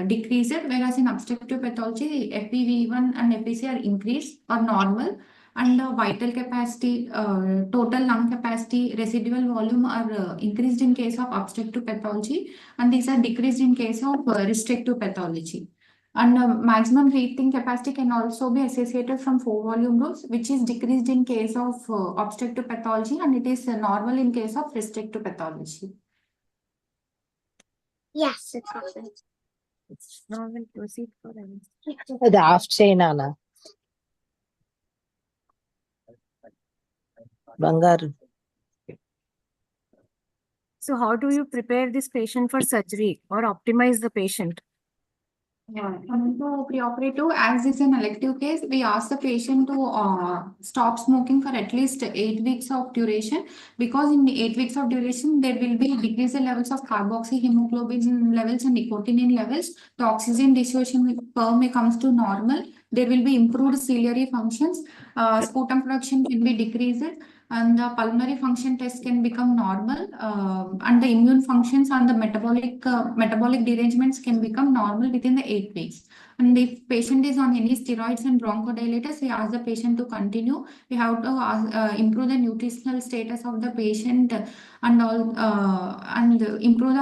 decreased, whereas in obstructive pathology, FEV1 and FVC are increased or normal, and vital capacity, total lung capacity, residual volume are increased in case of obstructive pathology, and these are decreased in case of restrictive pathology. And maximum breathing capacity can also be associated from flow volume rules, which is decreased in case of obstructive pathology, and it is normal in case of restrictive pathology. Yes, it's awesome. Now we'll proceed for అది of చేయనా బంగారు. So how do you prepare this patient for surgery or optimize the patient? Coming to preoperative, as is an elective case, we ask the patient to stop smoking for at least 8 weeks of duration, because in 8 weeks of duration, there will be decreased levels of carboxyhemoglobin levels and nicotinic levels. The oxygen dissociation curve may comes to normal. There will be improved ciliary functions. Sputum production can be decreased, and the pulmonary function test can become normal, and the immune functions and the metabolic derangements can become normal within the 8 weeks. And if patient is on any steroids and bronchodilators, we ask the patient to continue. We have to improve the nutritional status of the patient, and improve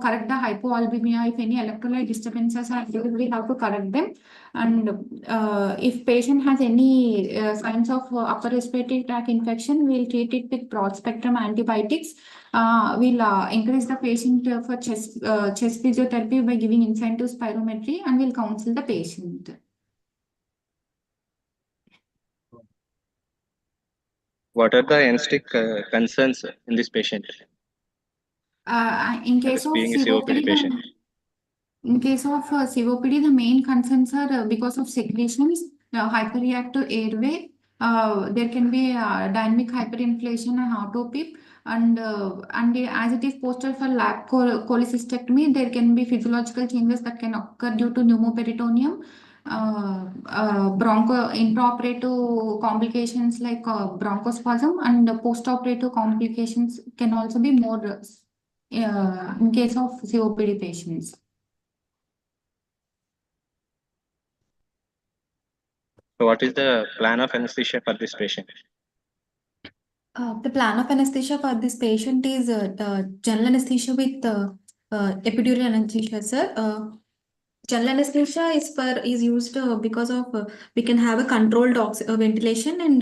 correct the hypoalbuminemia. If any electrolyte disturbances are there, we have to correct them. And if patient has any signs of upper respiratory tract infection, we'll treat it with broad spectrum antibiotics. We'll encourage the patient for chest physiotherapy by giving incentive spirometry, and we'll counsel the patient. What are the anesthetic concerns in this patient? In case of being a COPD patient. In case of COPD, the main concerns are because of secretions, hyperreactive airway. There can be dynamic hyperinflation and autopip, and as it is posted for lap cholecystectomy, there can be physiological changes that can occur due to pneumoperitoneum. Intraoperative complications like bronchospasm, and postoperative complications can also be more in case of COPD patients. So what is the plan of anesthesia for this patient? The plan of anesthesia for this patient is general anesthesia with epidural anesthesia, sir. General anesthesia is used because of we can have a controlled ventilation, and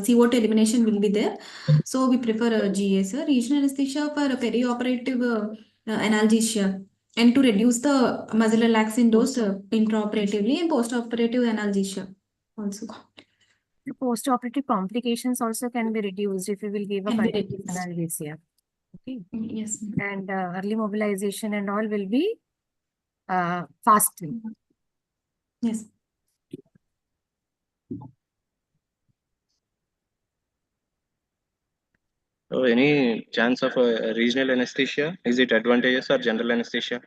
CO2 elimination will be there. So we prefer GA, sir. Regional anesthesia for perioperative analgesia, and to reduce the muscle relaxing dose intraoperatively, and postoperative analgesia also. Postoperative complications also can be reduced if we will give a continuous analgesia. Okay. Yes. And early mobilization and all will be fasting. Yes. So any chance of regional anesthesia? Is it advantageous or general anesthesia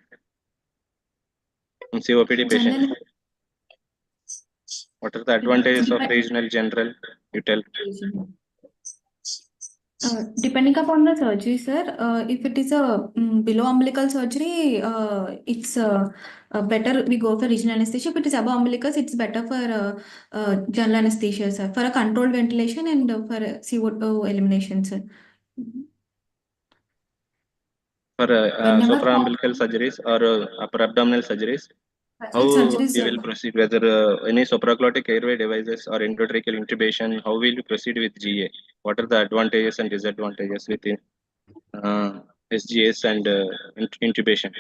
in COPD patient? What are the advantages of regional, general? You tell. Depending upon the surgery, sir, if it is a below umbilical surgery, it's better we go for regional anesthesia. If it is above umbilicus, it's better for general anesthesia, sir, for a controlled ventilation and for CO2 elimination, sir. For supraumbilical surgeries or upper abdominal surgeries, how you will proceed? Whether any supraglottic airway devices or endotracheal intubation, how will you proceed with GA? What are the advantages and disadvantages within SGS and intubation?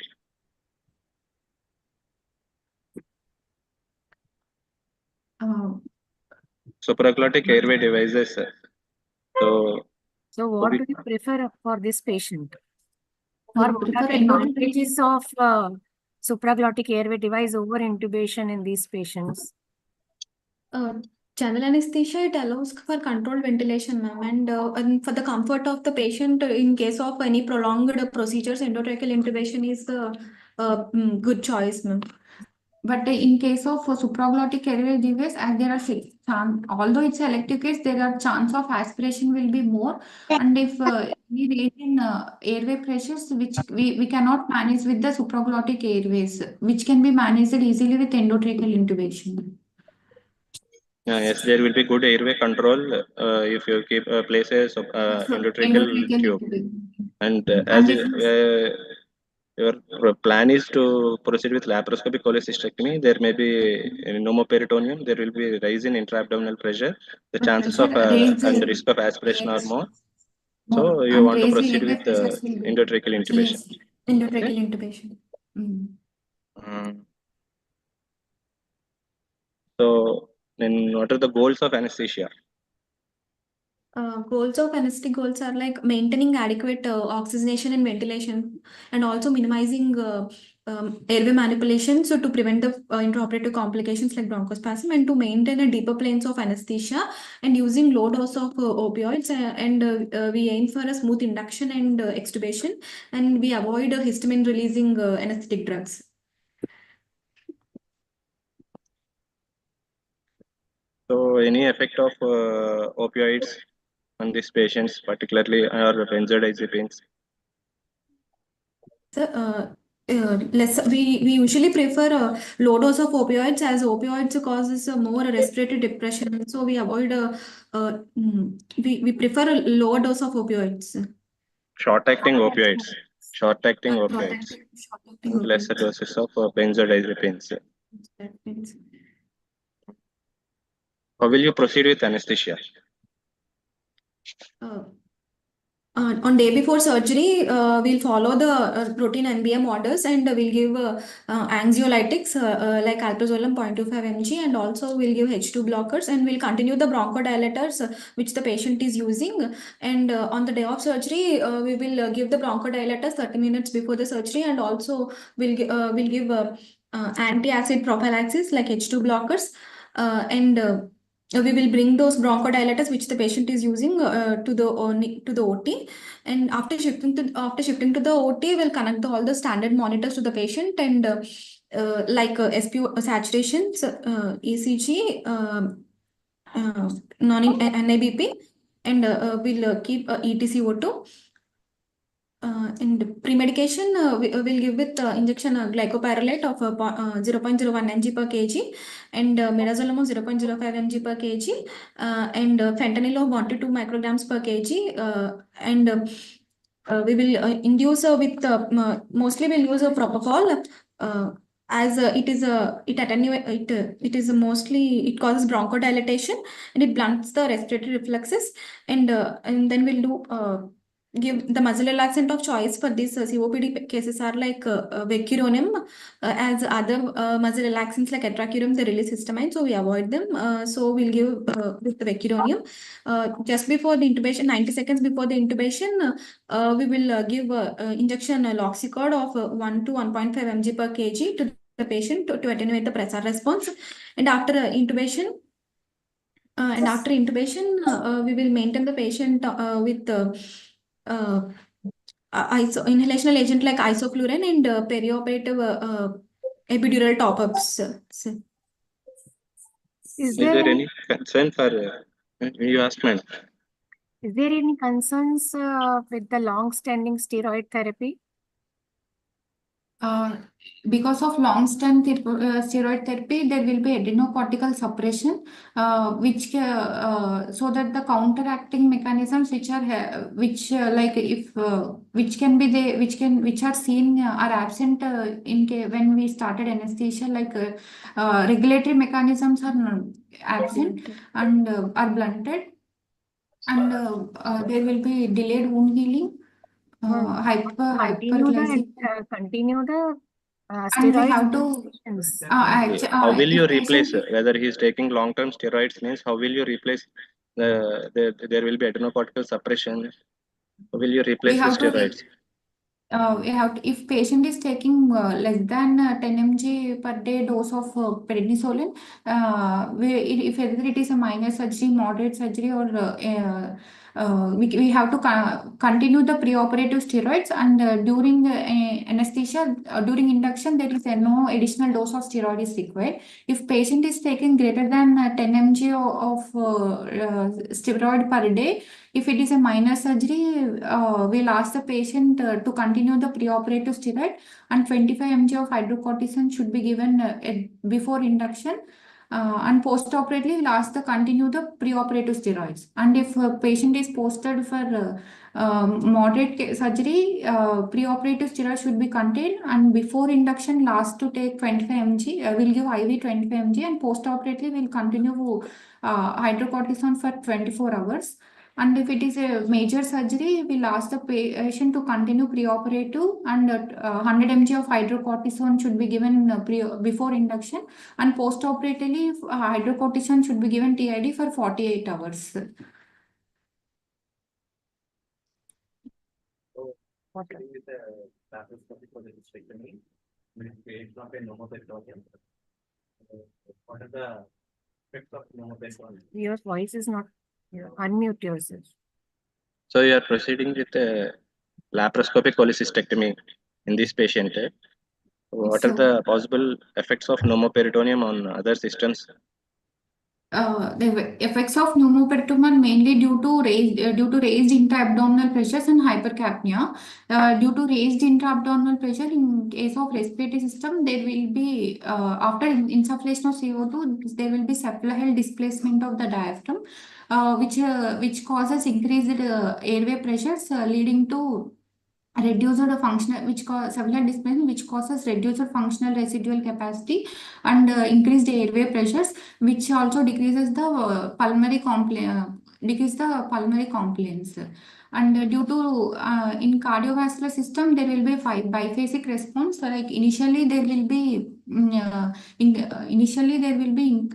Supraglottic airway devices. So what do you prefer for this patient? Or what are the advantages of supraglottic airway device over intubation in these patients? General anesthesia, it allows for controlled ventilation, ma'am, and for the comfort of the patient, in case of any prolonged procedures, endotracheal intubation is the good choice, ma'am. But in case of supraglottic airway device, as there are although it's elective case, there are chance of aspiration will be more. And if we raise in airway pressures, which we cannot manage with the supraglottic airways, which can be managed easily with endotracheal intubation. Yes, there will be good airway control if you keep places of endotracheal tube. And as your plan is to proceed with laparoscopic cholecystectomy, there may be pneumoperitoneum, there will be rise in intra-abdominal pressure. The chances of and risk of aspiration are more. So you want to proceed with endotracheal intubation. Yes, endotracheal intubation. So then what are the goals of anesthesia? Goals of anesthetic goals are like maintaining adequate oxygenation and ventilation, and also minimizing airway manipulation, so to prevent the intraoperative complications like bronchospasm, and to maintain a deeper planes of anesthesia, and using low dose of opioids, and we aim for a smooth induction and extubation, and we avoid histamine releasing anesthetic drugs. So any effect of opioids on these patients, particularly or benzodiazepines? So, we usually prefer low dose of opioids, as opioids causes more respiratory depression. So we avoid we prefer a lower dose of opioids. Short-acting opioids. Short-acting opioids. And lesser doses of benzodiazepines. How will you proceed with anesthesia? On day before surgery, we'll follow the routine NBM orders, and we'll give anxiolytics like alprazolam 0.25 mg, and also we'll give H2 blockers, and we'll continue the bronchodilators which the patient is using. And on the day of surgery, we will give the bronchodilators 30 minutes before the surgery, and also we'll give anti-acid prophylaxis like H2 blockers, and we will bring those bronchodilators which the patient is using to the OT, and after shifting to the OT, we'll connect all the standard monitors to the patient, and like SpO saturations, ECG, NABP, and we'll keep ETCO2. And pre-medication, we'll give with injection glycopyrrolate of 0.01 mg per kg, and midazolam of 0.05 mg per kg, and fentanyl of 1 to 2 micrograms per kg, and we will induce with mostly we'll use a propofol, as it is mostly, it causes bronchodilation, and it blunts the respiratory reflexes, and then we'll do give the muscle relaxant of choice for these COPD cases are like vecuronium, as other muscle relaxants like atracurium, they release histamine, so we avoid them. So we'll give with the vecuronium. Just before the intubation, 90 seconds before the intubation, we will give injection loxicod of 1 to 1.5 mg per kg to the patient to attenuate the pressure response. And after intubation, we will maintain the patient with inhalational agent like isoflurane, and perioperative epidural top-ups. Is there there any concern for you asked, man? Is there any concerns with the long-standing steroid therapy? Because of long-term steroid therapy, there will be adenocortical suppression, which so that the counteracting mechanisms which are like if which are seen are absent when we started anesthesia, like regulatory mechanisms are absent and are blunted, and there will be delayed wound healing. Hyperglycemia. Continue the And we steroids. have to how will you replace whether he is taking long-term steroids? Means how will you replace there will be adenocortical suppression? How will you replace the steroids? if patient is taking less than 10 mg per day dose of prednisolone, if either it is a minor surgery, moderate surgery, or we have to continue the preoperative steroids, and during anesthesia, during induction, there is no additional dose of steroid is required. If patient is taking greater than 10 mg of steroid per day, if it is a minor surgery, we'll ask the patient to continue the preoperative steroid, and 25 mg of hydrocortisone should be given before induction. And postoperatively, we'll ask to continue the preoperative steroids. And if a patient is posted for moderate surgery, preoperative steroids should be contained, and before induction, last to take 25 mg, we'll give IV 25 mg, and postoperatively, we'll continue hydrocortisone for 24 hours. And if it is a major surgery, we'll ask the patient to continue preoperative, and 100 mg of hydrocortisone should be given before induction, and postoperatively, hydrocortisone should be given TID for 48 hours. What is the laparoscopic cholecystectomy based on a pneumothorax? What are the effects of pneumothorax? Your voice is not. Unmute yourself. So you are proceeding with a laparoscopic cholecystectomy in this patient. What are the possible effects of pneumoperitoneum on other systems? The effects of pneumoperitoneum are mainly due to raised intra-abdominal pressures and hypercapnia. Due to raised intra-abdominal pressure, in case of respiratory system, there will be after insufflation of CO2, there will be subphleal displacement of the diaphragm, which causes increased airway pressures, leading to reduced functional, subphleal displacement, which causes reduced functional residual capacity and increased airway pressures, which also decreases the pulmonary compliance. And due to in cardiovascular system, there will be biphasic response. Like initially there will be due to initially there will be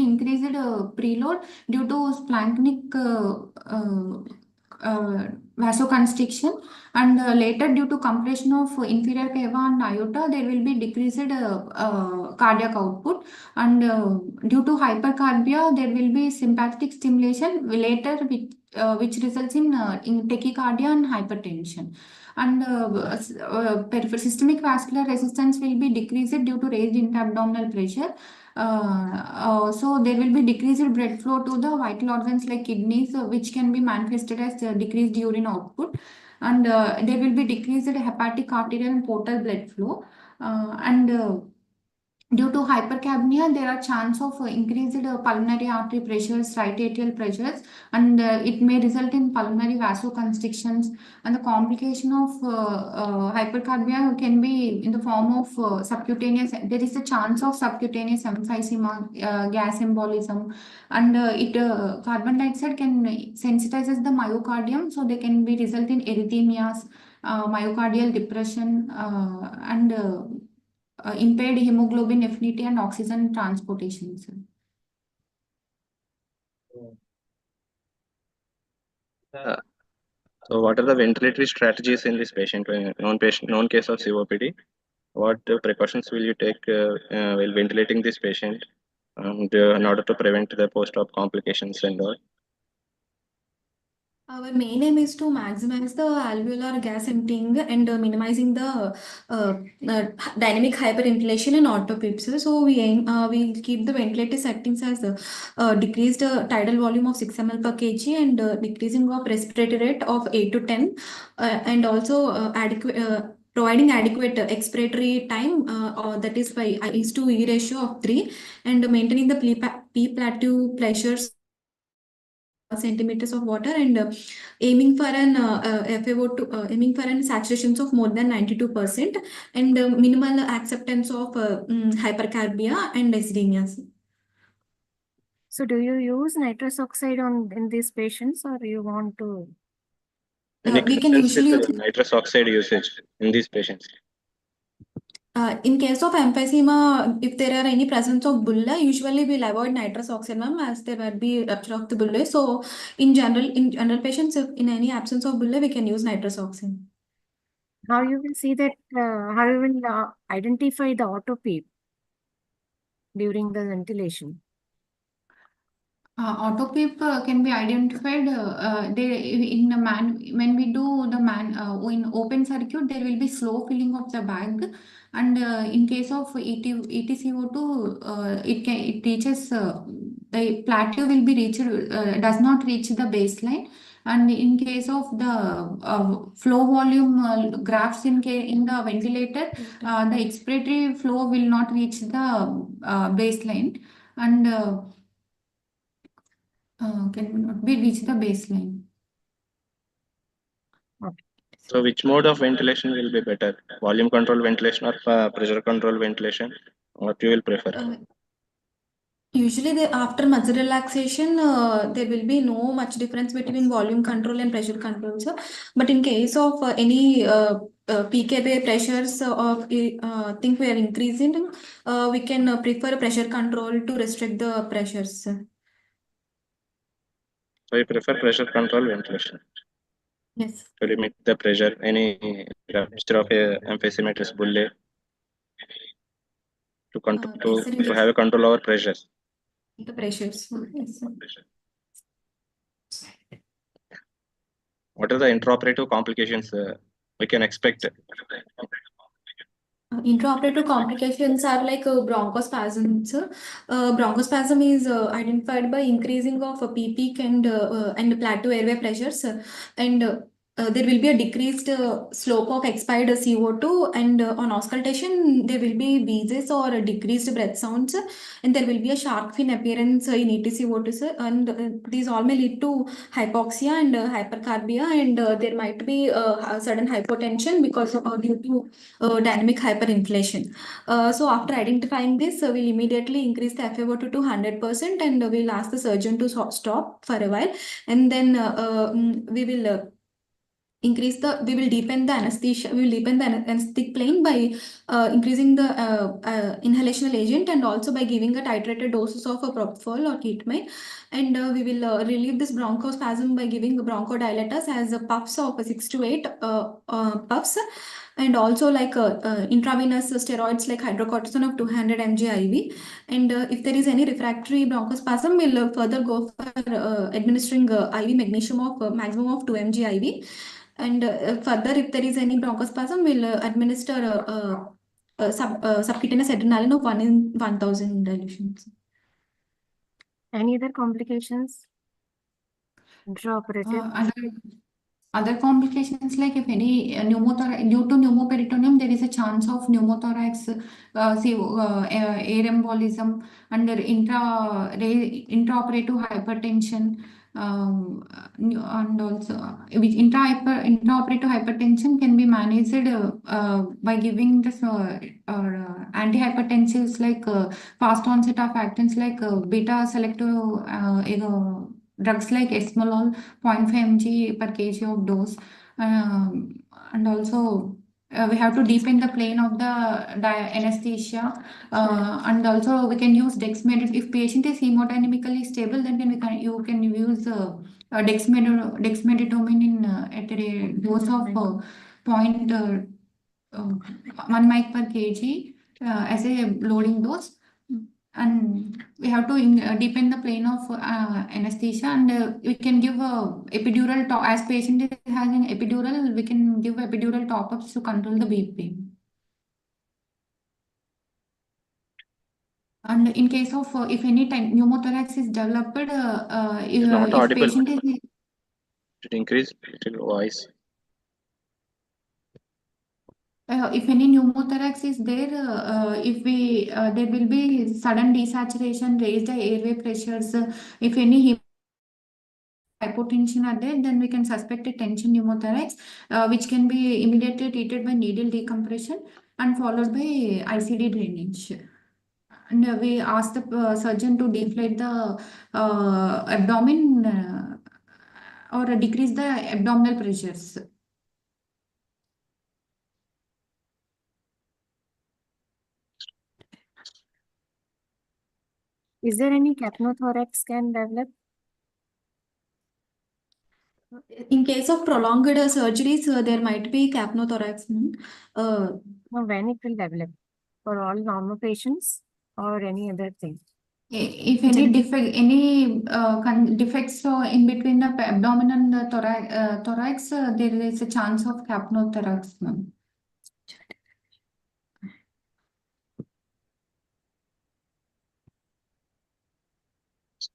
increased preload due to splanchnic vasoconstriction, and later due to compression of inferior cava and aorta, there will be decreased cardiac output, and due to hypercarbia, there will be sympathetic stimulation later, which results in tachycardia and hypertension. And systemic vascular resistance will be decreased due to raised intra-abdominal pressure. So there will be decreased blood flow to the vital organs like kidneys, which can be manifested as decreased urine output, and there will be decreased hepatic, arterial, and portal blood flow, and due to hypercapnia, there are chance of increased pulmonary artery pressures, right atrial pressures, and it may result in pulmonary vasoconstrictions. And the complication of hypercapnia can be in the form of subcutaneous. There is a chance of subcutaneous emphysema, gas embolism, and carbon dioxide can sensitizes the myocardium, so they can be result in erythemias, myocardial depression, and impaired hemoglobin affinity and oxygen transportation. So what are the ventilatory strategies in this patient, known case of COPD? What precautions will you take while ventilating this patient, and in order to prevent the post-op complications and all? Our main aim is to maximize the alveolar gas emptying and minimizing the dynamic hyperinflation and autopipes. So we keep the ventilator settings as decreased tidal volume of 6 ml per kg, and decreasing of respiratory rate of 8 to 10, and also providing adequate expiratory time, that is by I/E ratio of 3, and maintaining the P plateau pressures centimeters of water, and aiming for an FaO2, aiming for an saturations of more than 92%, and minimal acceptance of hypercarbia and acidemias. So do you use nitrous oxide in these patients, or you want to? We can usually use nitrous oxide usage in these patients. In case of emphysema, if there are any presence of bulla, usually we'll avoid nitrous oxide, ma'am, as there might be rupture of the bulla. So in general patients, if in any absence of bulla, we can use nitrous oxide. How you will see that, how you will identify the autopeep during the ventilation? Autopeep can be identified in the when we do the in open circuit, there will be slow filling of the bag, and in case of ETCO2, it reaches the plateau will be reached, does not reach the baseline. And in case of the flow volume graphs in the ventilator, the expiratory flow will not reach the baseline, and cannot be reach the baseline. Okay. So which mode of ventilation will be better? Volume control ventilation or pressure control ventilation? What you will prefer? Usually, after muscle relaxation, there will be no much difference between volume control and pressure control, sir. But in case of any PKB pressures of think we are increasing, we can prefer pressure control to restrict the pressures, sir. So you prefer pressure control ventilation Yes. to limit the pressure, any rupture of a emphysematous bullae to control to have a control over pressure. The pressures. Yes, sir. What are the intraoperative complications we can expect? Intraoperative complications are like bronchospasm. Sir. Bronchospasm is identified by increasing of peak and plateau airway pressures, and there will be a decreased slope of expired CO2, and on auscultation there will be wheezes or decreased breath sounds, and there will be a shark fin appearance in ETCO2, sir, and these all may lead to hypoxia and hypercarbia, and there might be sudden hypotension because of due to dynamic hyperinflation. So after identifying this, we'll immediately increase the FiO2 to 100%, and we'll ask the surgeon to stop for a while, and then we will deepen the anesthesia. We will deepen the anesthetic plane by increasing the inhalational agent, and also by giving a titrated doses of a propofol or ketamine. And we will relieve this bronchospasm by giving bronchodilators as puffs of 6 to 8 puffs, and also like intravenous steroids like hydrocortisone of 200 mg IV. And if there is any refractory bronchospasm, we'll further go for administering IV magnesium of maximum of 2 mg IV. And further, if there is any bronchospasm, we'll administer subcutaneous adrenaline of 1 in 1000 dilutions. Any other complications? Intraoperative. Other complications, like if any pneumothorax, due to pneumoperitoneum, there is a chance of pneumothorax, air embolism, under intraoperative hypertension, and also which intraoperative hypertension can be managed by giving this antihypertensives like fast onset of actions like beta selective drugs like esmolol, 0.5 mg per kg of dose, and also we have to deepen the plane of the anesthesia, and also we can use dexmedetomidine. If patient is hemodynamically stable, then you can use dexmedetomidine at a dose of 0.1 mic per kg as a loading dose. And we have to deepen the plane of anesthesia, and we can give epidural as patient is having epidural, we can give epidural top-ups to control the BP. And in case of if any time pneumothorax is developed, if patient is Should increase little voice. If any pneumothorax is there, there will be sudden desaturation, raised airway pressures. If any hypotension are there, then we can suspect a tension pneumothorax, which can be immediately treated by needle decompression and followed by ICD drainage. And we ask the surgeon to deflate the abdomen or decrease the abdominal pressures. Is there any capnothorax can develop? In case of prolonged surgeries, there might be capnothorax. No, when it will develop? For all normal patients or any other thing? If any defects in between the abdomen and the thorax, there is a chance of capnothorax, ma'am.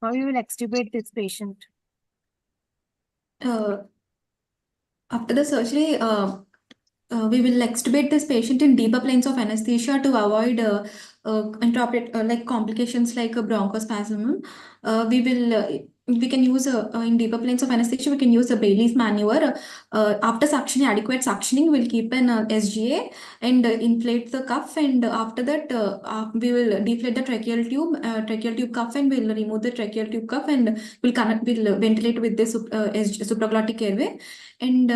How you will extubate this patient? After the surgery, we will extubate this patient in deeper planes of anesthesia to avoid like complications like a bronchospasm. We can use in deeper planes of anesthesia. We can use a Bailey's maneuver. After suctioning, adequate suctioning, we'll keep an SGA and inflate the cuff. And after that, we will deflate the tracheal tube cuff, and we'll remove the tracheal tube cuff, and we'll ventilate with the supraglottic airway. And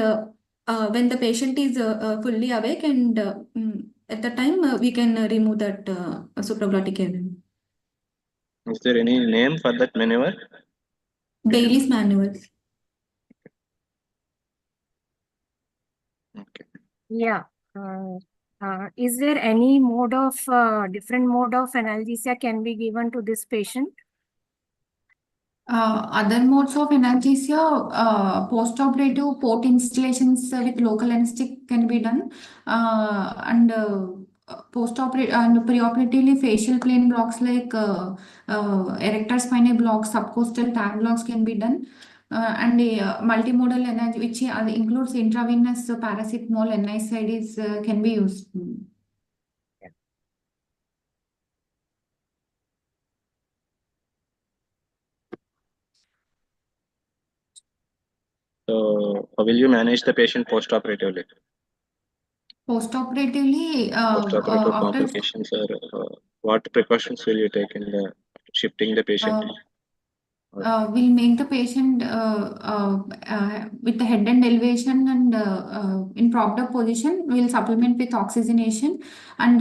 when the patient is fully awake, and at the time we can remove that supraglottic airway. Is there any name for that maneuver? Bailey's maneuver. Okay. Yeah. Is there any mode of different mode of analgesia can be given to this patient? Other modes of analgesia, postoperative port installations with local anesthetic can be done, and postoperative and preoperatively facial plane blocks like erector spinae blocks, subcostal TAV blocks can be done, and multimodal energy, which includes intravenous paracetamol NSAIDs can be used. So, how will you manage the patient postoperatively? Postoperatively, Postoperative after complications, or what precautions will you take in the shifting the patient? we'll make the patient with the head and elevation and in propped up position. We'll supplement with oxygenation, and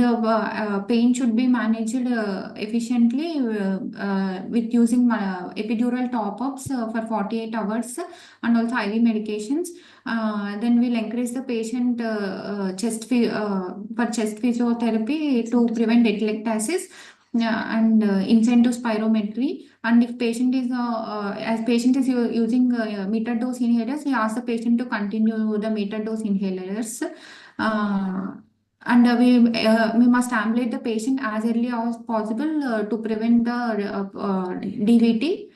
pain should be managed efficiently with using epidural top-ups for 48 hours and also IV medications. Then we'll encourage the patient for chest physiotherapy to prevent atelectasis. And incentive spirometry. And if patient is using meter dose inhalers, we ask the patient to continue the meter dose inhalers. And we must ambulate the patient as early as possible to prevent the DVT.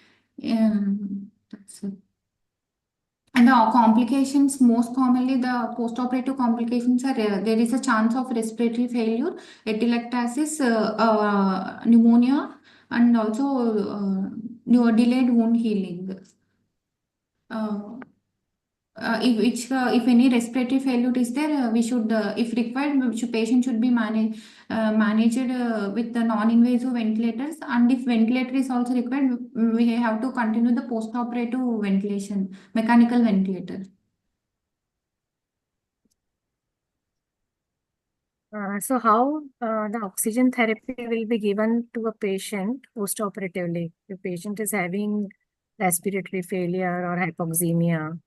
That's it. And the complications, most commonly the postoperative complications are there is a chance of respiratory failure, atelectasis, pneumonia, and also delayed wound healing. If any respiratory failure is there, we should, if required, patient should be managed with the non-invasive ventilators. And if ventilator is also required, we have to continue the post-operative ventilation, mechanical ventilator. So how the oxygen therapy will be given to a patient post-operatively? The patient is having respiratory failure or hypoxemia.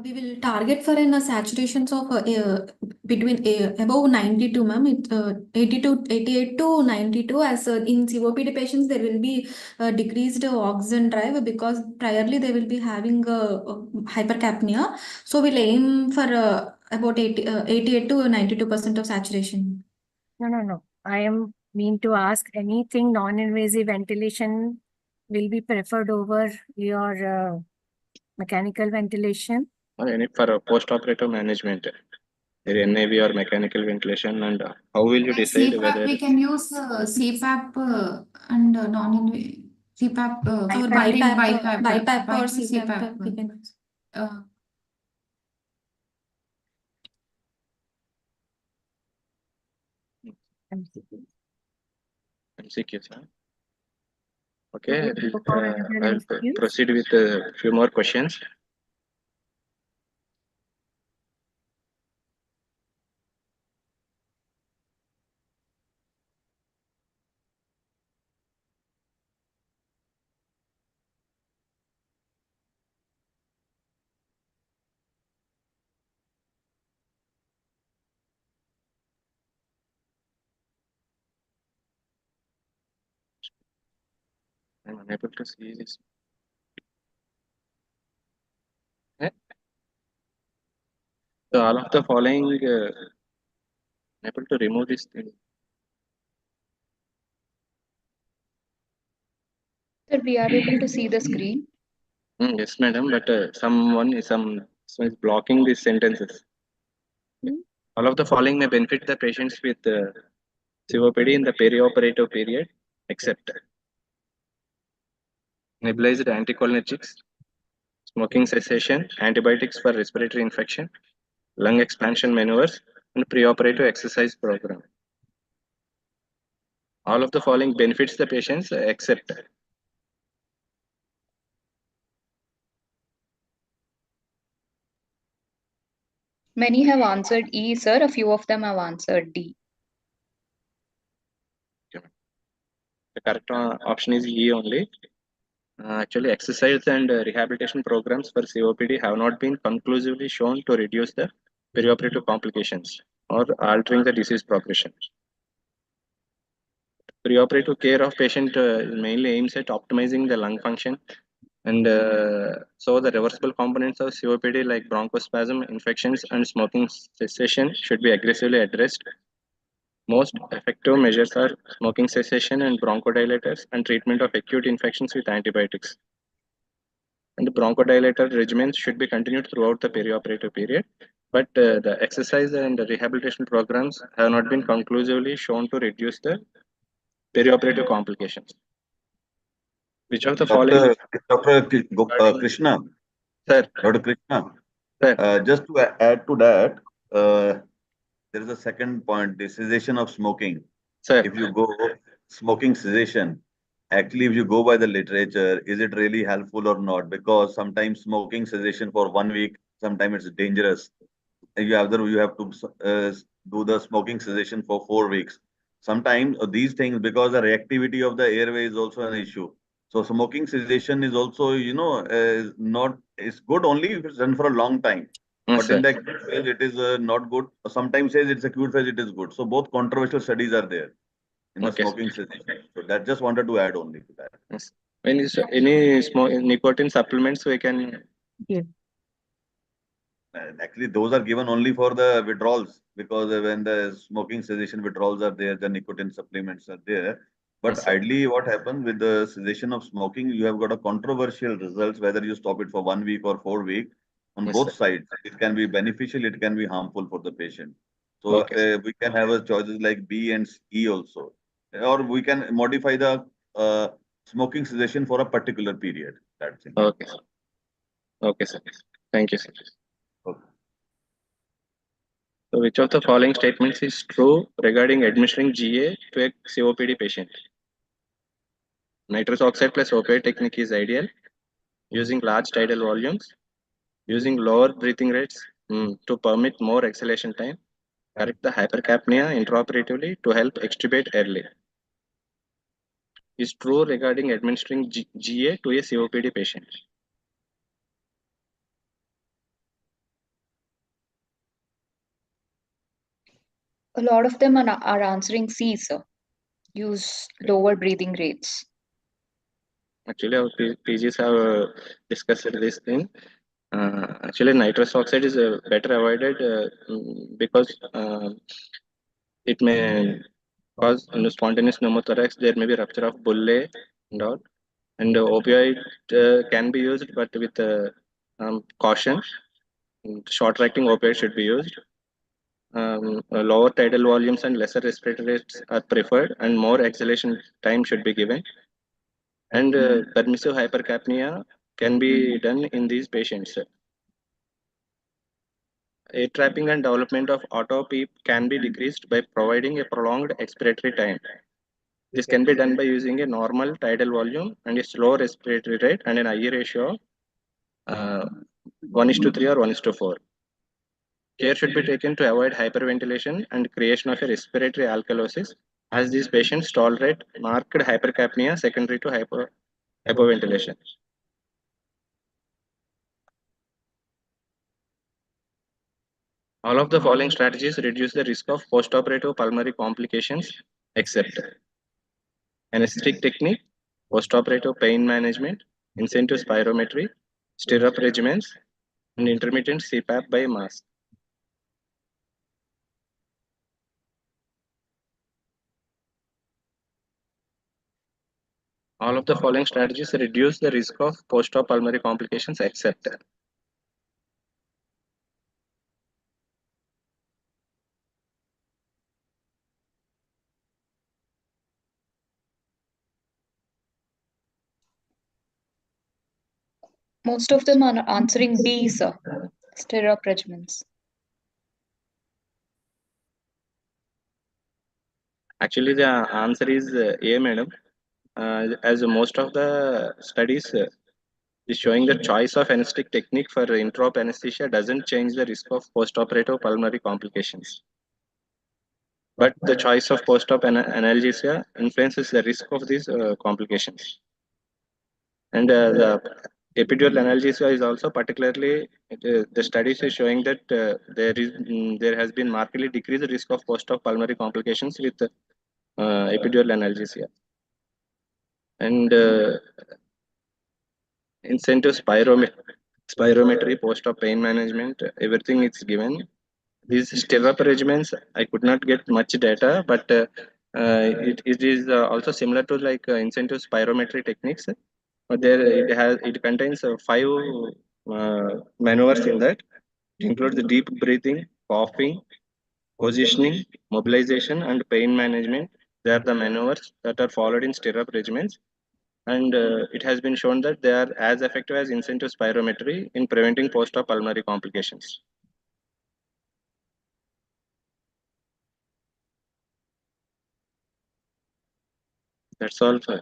We will target for an saturations of between above 92, ma'am. 88 to 92. As in COPD patients, there will be decreased oxygen drive because priorly they will be having hypercapnia. So we'll aim for about 88 to 92% of saturation. No. I am mean to ask, anything non-invasive ventilation will be preferred over your mechanical ventilation? Or any for post-operative management, NAV or mechanical ventilation, and how will you decide CPAP, whether we can use CPAP and non-invasive CPAP for BiPAP or CPAP. we can use. MCQs, huh? Okay, Go for another I'll MCQs. proceed with a few more questions. I'm unable to see this. Eh? So all of the following, able to remove this thing. Sir, we are able to see the screen. Yes, madam, but someone is blocking these sentences. All of the following may benefit the patients with COPD in the perioperative period, except nebulized anticholinergics, smoking cessation, antibiotics for respiratory infection, lung expansion maneuvers, and preoperative exercise program. All of the following benefits the patients except Many have answered E, sir. A few of them have answered D. the correct option is E only. Actually, exercise and rehabilitation programs for COPD have not been conclusively shown to reduce the perioperative complications or altering the disease progression. Preoperative care of patient mainly aims at optimizing the lung function, and so the reversible components of COPD like bronchospasm, infections, and smoking cessation should be aggressively addressed. Most effective measures are smoking cessation and bronchodilators and treatment of acute infections with antibiotics. And the bronchodilator regimens should be continued throughout the perioperative period, but the exercise and the rehabilitation programs have not been conclusively shown to reduce the perioperative complications. Which of the following? Dr. Krishna. Sir. Dr. Krishna. Sir. Just to add to that, there is a second point, the cessation of smoking. Sir. If you go smoking cessation, actually, if you go by the literature, is it really helpful or not? Because sometimes smoking cessation for 1 week, sometimes it's dangerous. You have to do the smoking cessation for 4 weeks. Sometimes these things, because the reactivity of the airway is also an issue. So smoking cessation is also, it's good only if it's done for a long time. Yes, but in the acute phase, it is not good. Sometimes says it's acute phase, it is good. So both controversial studies are there in the smoking cessation. So that just wanted to add only to that. Yes. When is any nicotine supplements we can give? Actually, those are given only for the withdrawals, because when the smoking cessation withdrawals are there, the nicotine supplements are there. But Yes, ideally, what happens with the cessation of smoking, you have got a controversial results, whether you stop it for 1 week or 4 weeks. On Yes, both sir. sides, it can be beneficial, it can be harmful for the patient. So we can have a choices like B and E also, or we can modify the smoking cessation for a particular period. That's it. Okay. Okay, sir. Thank you, sir. Okay. So which of the following statements is true regarding administering GA to a COPD patient? Nitrous oxide plus opioid technique is ideal. Using large tidal volumes. Using lower breathing rates to permit more exhalation time. Correct the hypercapnia intraoperatively to help extubate early. Is true regarding administering GA to a COPD patient. A lot of them are answering C, sir. Use lower breathing rates. Actually, our PGs have discussed this thing. Actually, nitrous oxide is better avoided because it may cause spontaneous pneumothorax. There may be rupture of bullae and all. And opioid can be used, but with caution. Short-acting opioid should be used. Lower tidal volumes and lesser respiratory rates are preferred, and more exhalation time should be given. And permissive hypercapnia can be done in these patients. Air trapping and development of auto-PEEP can be decreased by providing a prolonged expiratory time. This can be done by using a normal tidal volume and a slow respiratory rate and an IE ratio of 1:3 or 1:4. Care should be taken to avoid hyperventilation and creation of a respiratory alkalosis, as these patients tolerate marked hypercapnia secondary to hypoventilation. All of the following strategies reduce the risk of postoperative pulmonary complications except anesthetic technique, postoperative pain management, incentive spirometry, stirrup regimens, and intermittent CPAP by mask. All of the following strategies reduce the risk of post-op pulmonary complications except Most of them are answering B, sir. Stirrup regimens. Actually, the answer is A, madam. As most of the studies is showing the choice of anesthetic technique for intraop anesthesia doesn't change the risk of postoperative pulmonary complications. But the choice of post-op analgesia influences the risk of these complications. And the epidural analgesia is also particularly, the studies is showing that there has been markedly decreased risk of post-op pulmonary complications with epidural analgesia. And incentive spirometry, post-op pain management, everything is given. These stirrup regimens, I could not get much data, but it is also similar to like incentive spirometry techniques. But there it contains 5 maneuvers in that. It includes the deep breathing, coughing, positioning, mobilization, and pain management. They are the maneuvers that are followed in stirrup regimens. And it has been shown that they are as effective as incentive spirometry in preventing post-op pulmonary complications. That's all, sir.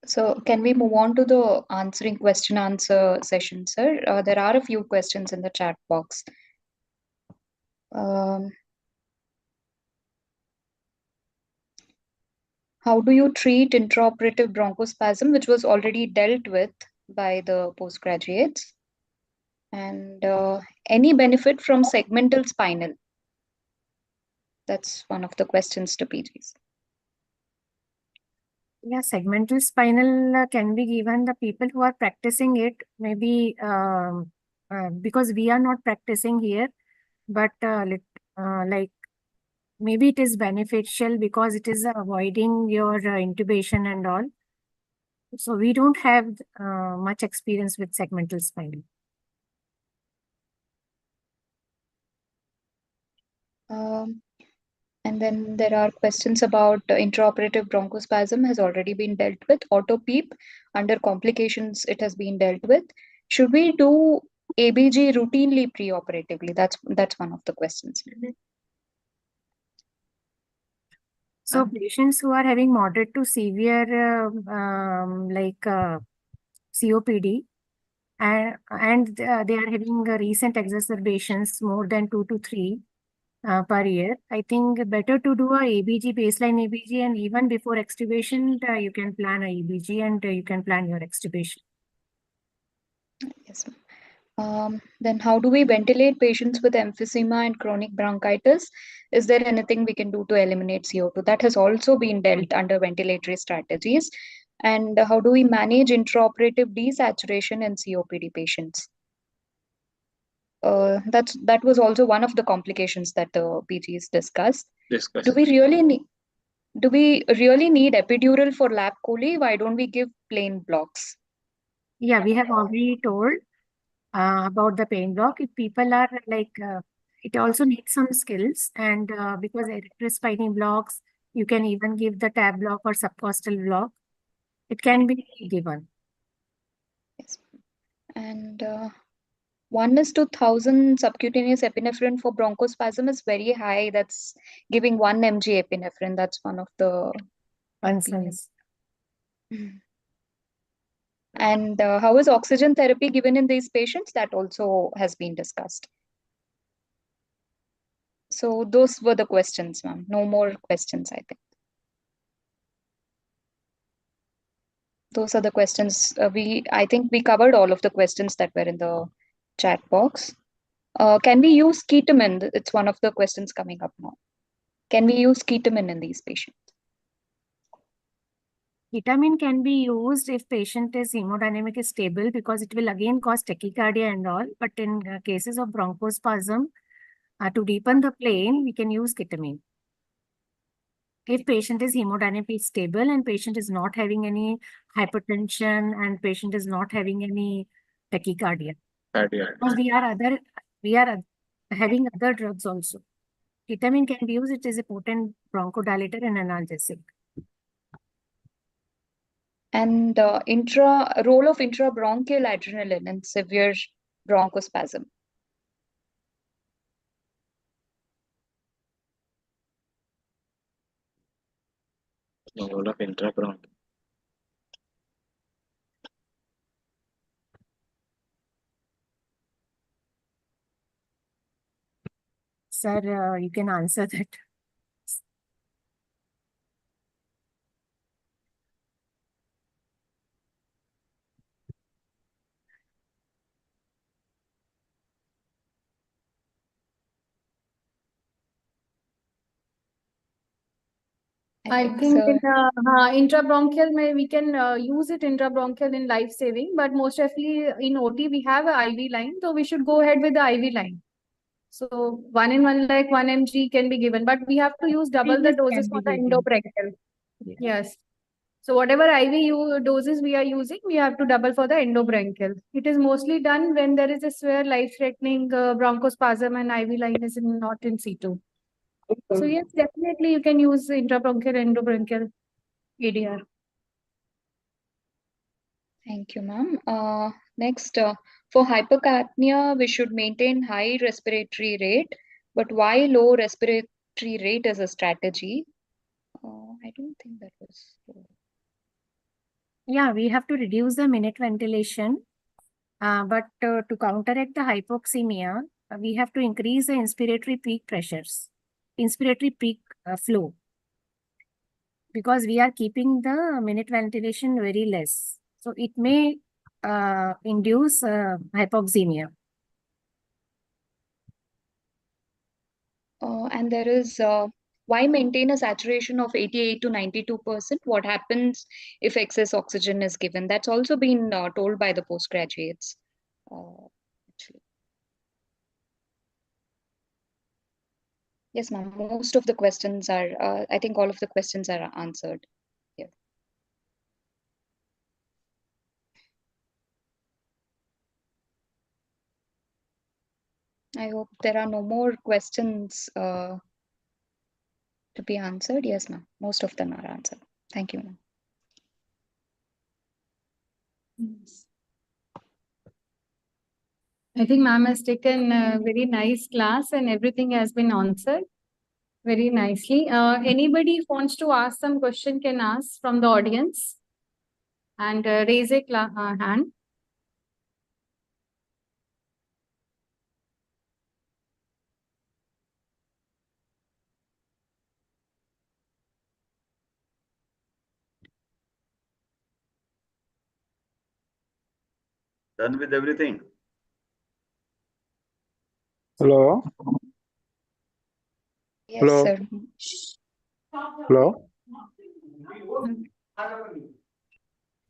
So can we move on to the answering question answer session, sir? There are a few questions in the chat box. How do you treat intraoperative bronchospasm, which was already dealt with by the postgraduates? And any benefit from segmental spinal? That's one of the questions to PGs. Yeah, segmental spinal can be given the people who are practicing it, maybe because we are not practicing here, but like maybe it is beneficial because it is avoiding your intubation and all. So we don't have much experience with segmental spinal. And then there are questions about intraoperative bronchospasm has already been dealt with. Auto-PEEP, under complications, it has been dealt with. Should we do ABG routinely preoperatively? That's one of the questions. So patients who are having moderate to severe COPD and they are having recent exacerbations more than 2 to 3 per year, I think better to do a ABG, baseline ABG, and even before extubation, you can plan a ABG and you can plan your extubation. Yes. Then how do we ventilate patients with emphysema and chronic bronchitis? Is there anything we can do to eliminate CO2? That has also been dealt under ventilatory strategies. And how do we manage intraoperative desaturation in COPD patients? That was also one of the complications that the PGs discussed. Do we really need epidural for lap chole? Why don't we give plain blocks? Yeah, we have already told about the pain block. If people are like, it also needs some skills, and because electrospiny blocks, you can even give the tab block or subcostal block. It can be given. Yes. And 1:1,000 subcutaneous epinephrine for bronchospasm is very high. That's giving 1 mg epinephrine. That's one of the concerns. And how is oxygen therapy given in these patients? That also has been discussed. So those were the questions, ma'am. No more questions, I think. Those are the questions. I think we covered all of the questions that were in the chat box. Can we use ketamine? It's one of the questions coming up now. Can we use ketamine in these patients? Ketamine can be used if patient is hemodynamic stable because it will again cause tachycardia and all. But in cases of bronchospasm, to deepen the plane, we can use ketamine. If patient is hemodynamically stable and patient is not having any hypertension and patient is not having any tachycardia. Because we are having other drugs also. Ketamine can be used. It is a potent bronchodilator and analgesic. And role of intrabronchial adrenaline in severe bronchospasm. Role of intrabronchial. Sir, you can answer that. I think in intrabronchial, we can use it intrabronchial in life saving, but most definitely in OT we have an IV line, so we should go ahead with the IV line. So 1 in 1 like 1 mg can be given, but we have to use double the doses for the endobronchial. Yes. So whatever IV doses we are using, we have to double for the endobronchial. It is mostly done when there is a severe life-threatening bronchospasm and IV line is not in situ. So yes, definitely you can use intrabronchial, endobronchial ADR. Thank you, ma'am. Next, for hypercapnia, we should maintain high respiratory rate, but why low respiratory rate as a strategy? I don't think that was. Yeah, we have to reduce the minute ventilation, but to counteract the hypoxemia, we have to increase the inspiratory peak pressures, inspiratory peak flow, because we are keeping the minute ventilation very less. So it may induce hypoxemia. And there is why maintain a saturation of 88 to 92%? What happens if excess oxygen is given? That's also been told by the postgraduates. Actually. Yes, ma'am. Most of the questions are, I think all of the questions are answered here. I hope there are no more questions to be answered. Yes, ma'am. Most of them are answered. Thank you, ma'am. I think ma'am has taken a very nice class and everything has been answered very nicely. Anybody wants to ask some question can ask from the audience and raise a hand. Done with everything? Hello? Yes, Hello? sir. Hello?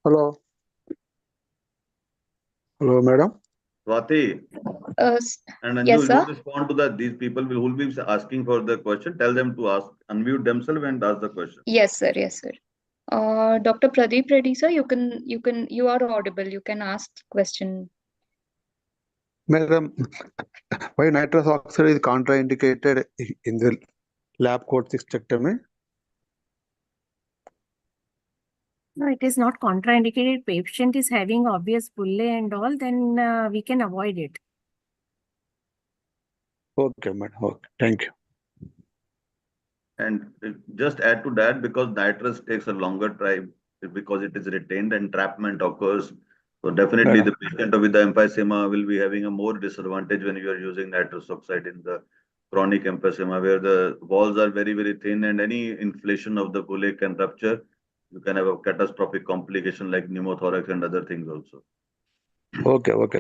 Hello? Hello, madam? Swati and Anju, yes, sir. you respond to that. These people will who will be asking for the question. Tell them to ask, unmute themselves and ask the question. Yes, sir. Yes, sir. Dr. Pradeep Reddy, sir, you are audible. You can ask question. Madam, why nitrous oxide is contraindicated in the lab coat cystectomy? No, it is not contraindicated. Patient is having obvious bulle and all, then we can avoid it. Okay, madam. Okay, thank you. And just add to that, because nitrous takes a longer time because it is retained, entrapment occurs. So definitely the patient with the emphysema will be having a more disadvantage when you are using nitrous oxide in the chronic emphysema, where the walls are very, very thin and any inflation of the bulle can rupture. You can have a catastrophic complication like pneumothorax and other things also. Okay, okay.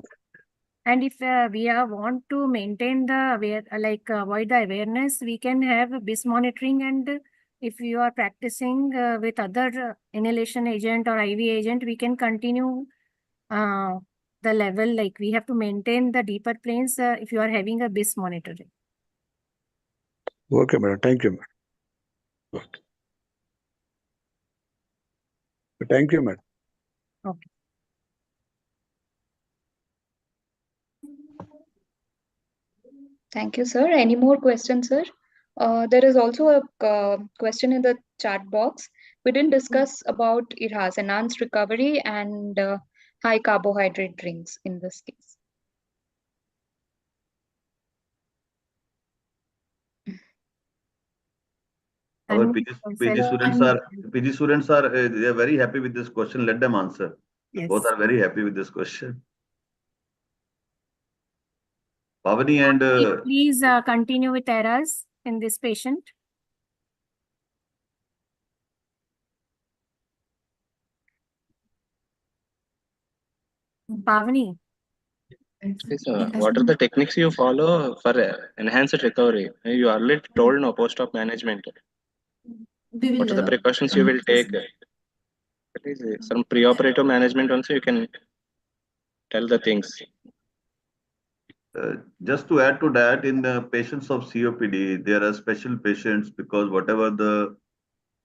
And if we want to maintain the avoid the awareness, we can have BIS monitoring. And if you are practicing with other inhalation agent or IV agent, we can continue the level. Like we have to maintain the deeper planes if you are having a BIS monitoring. Okay, madam. Thank you, madam. Okay. Thank you, madam. Okay. Thank you, sir. Any more questions, sir? There is also a question in the chat box. We didn't discuss about ERAS, enhanced recovery, and high carbohydrate drinks in this case. Our PG students are they are very happy with this question. Let them answer. Yes. Both are very happy with this question. Pavani and please continue with ERAS in this patient. Pavani. What are the techniques you follow for enhanced recovery? You already told no post-op management. What are the precautions you will take? That is some preoperative management also you can tell the things. just to add to that, in the patients of COPD, there are special patients because whatever the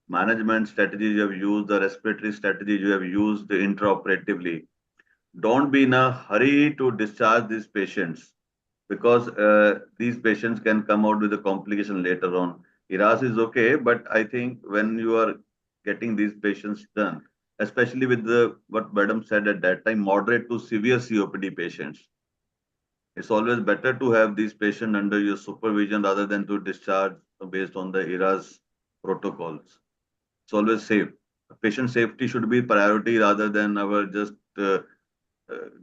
management strategies you have used, the respiratory strategies you have used intraoperatively, don't be in a hurry to discharge these patients because these patients can come out with a complication later on. ERAS is okay, but I think when you are getting these patients done, especially with the what Madam said at that time, moderate to severe COPD patients, it's always better to have these patients under your supervision rather than to discharge based on the ERAS protocols. It's always safe. Patient safety should be priority rather than our just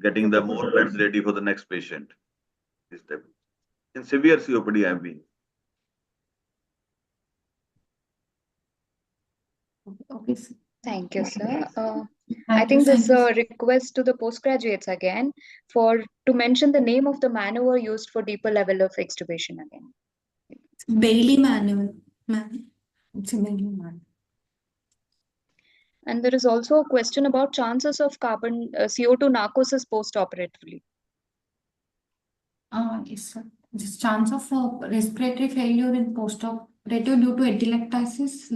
getting the more beds ready for the next patient. In severe COPD, I've been. Okay, sir. Thank you, sir. I think there's a request to the postgraduates again to mention the name of the maneuver used for deeper level of extubation again. Bailey maneuver. It's a Bailey maneuver. And there is also a question about chances of CO2 narcosis post-operatively. Yes, sir. This chance of respiratory failure in postoperative due to atelectasis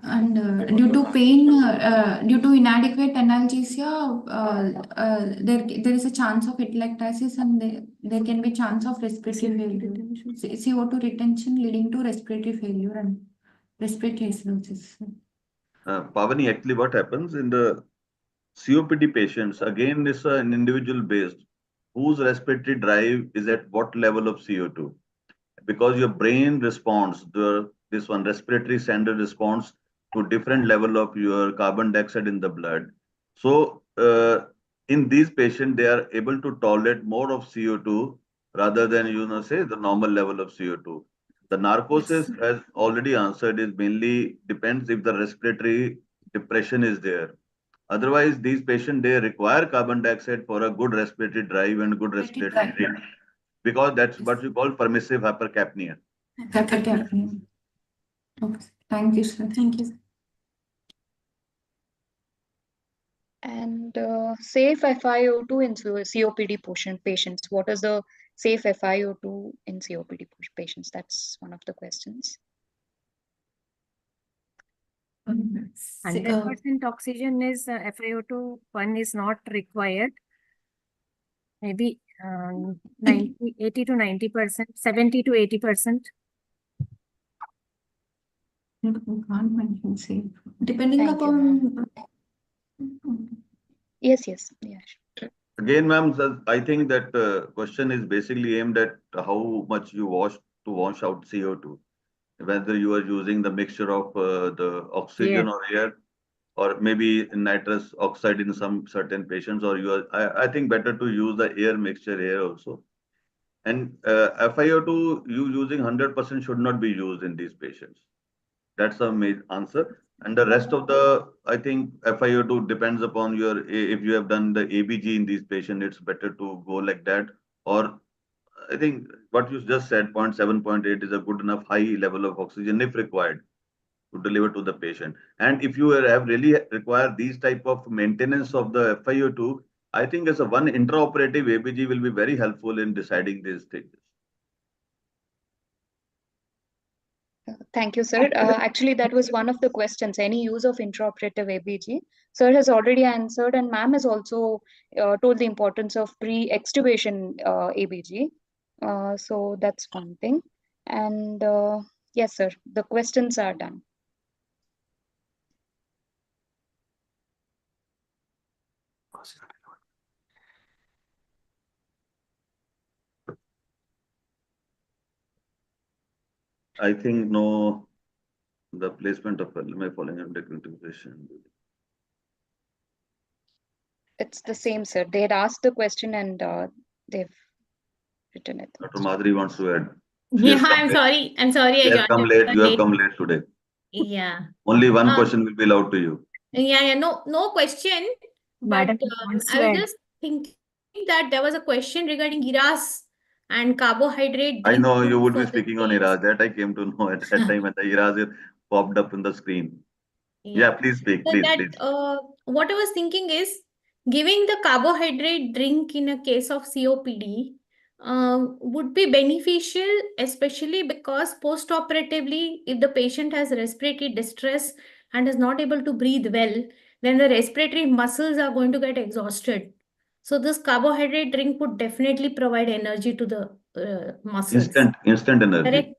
and due to pain, due to inadequate analgesia, there is a chance of atelectasis and there can be chance of respiratory failure. CO2 retention leading to respiratory failure and respiratory acidosis. Pavani, actually what happens in the COPD patients, again, is an individual based, whose respiratory drive is at what level of CO2. Because your brain responds, this one respiratory standard responds to different level of your carbon dioxide in the blood. So in these patients, they are able to tolerate more of CO2 rather than, say the normal level of CO2. The narcosis, as already answered, is mainly depends if the respiratory depression is there. Otherwise, these patients, they require carbon dioxide for a good respiratory drive and good respiratory rate, because that's what we call permissive hypercapnia. Hypercapnia. Okay. Thank you, sir. Thank you, sir. And safe FiO2 in COPD patients. What is the safe FiO2 in COPD patients? That's one of the questions. 100% oxygen is FiO2 one is not required. Maybe 80 to 90%, 70 to 80%. You can't mention safe. Depending Thank you, upon. Yes. Yeah. Again, ma'am, I think that question is basically aimed at how much you wash out CO2. Whether you are using the mixture of the oxygen or air, or maybe nitrous oxide in some certain patients, or I think better to use the air mixture here also. And FiO2 you using 100% should not be used in these patients. That's a main answer. And the rest of the, I think FiO2 depends upon your, if you have done the ABG in these patients, it's better to go like that. Or I think what you just said, 0.7, 0.8 is a good enough high level of oxygen if required to deliver to the patient. And if you have really require these type of maintenance of the FiO2, I think as a one intraoperative ABG will be very helpful in deciding these things. Thank you, sir. Actually, that was one of the questions. Any use of intraoperative ABG? Sir has already answered, and ma'am has also told the importance of pre-extubation ABG. So that's one thing. And yes, sir, the questions are done. I think no, the placement of LMI following under consideration. It's the same, sir. They had asked the question and they've written it. Dr. Madhuri wants to add. Yeah, I'm sorry. I'm sorry. You have come late. You have come late today. Yeah. Only one question will be allowed to you. Yeah. No question. But I was just thinking that there was a question regarding IRAS and carbohydrate. I know you would be for the speaking on kids. IRAS. That I came to know at that time when the IRAS popped up in the screen. Yeah, please speak. So Please, that please. what I was thinking is giving the carbohydrate drink in a case of COPD would be beneficial, especially because post-operatively, if the patient has respiratory distress and is not able to breathe well, then the respiratory muscles are going to get exhausted. So this carbohydrate drink would definitely provide energy to the muscles. Instant energy. Correct?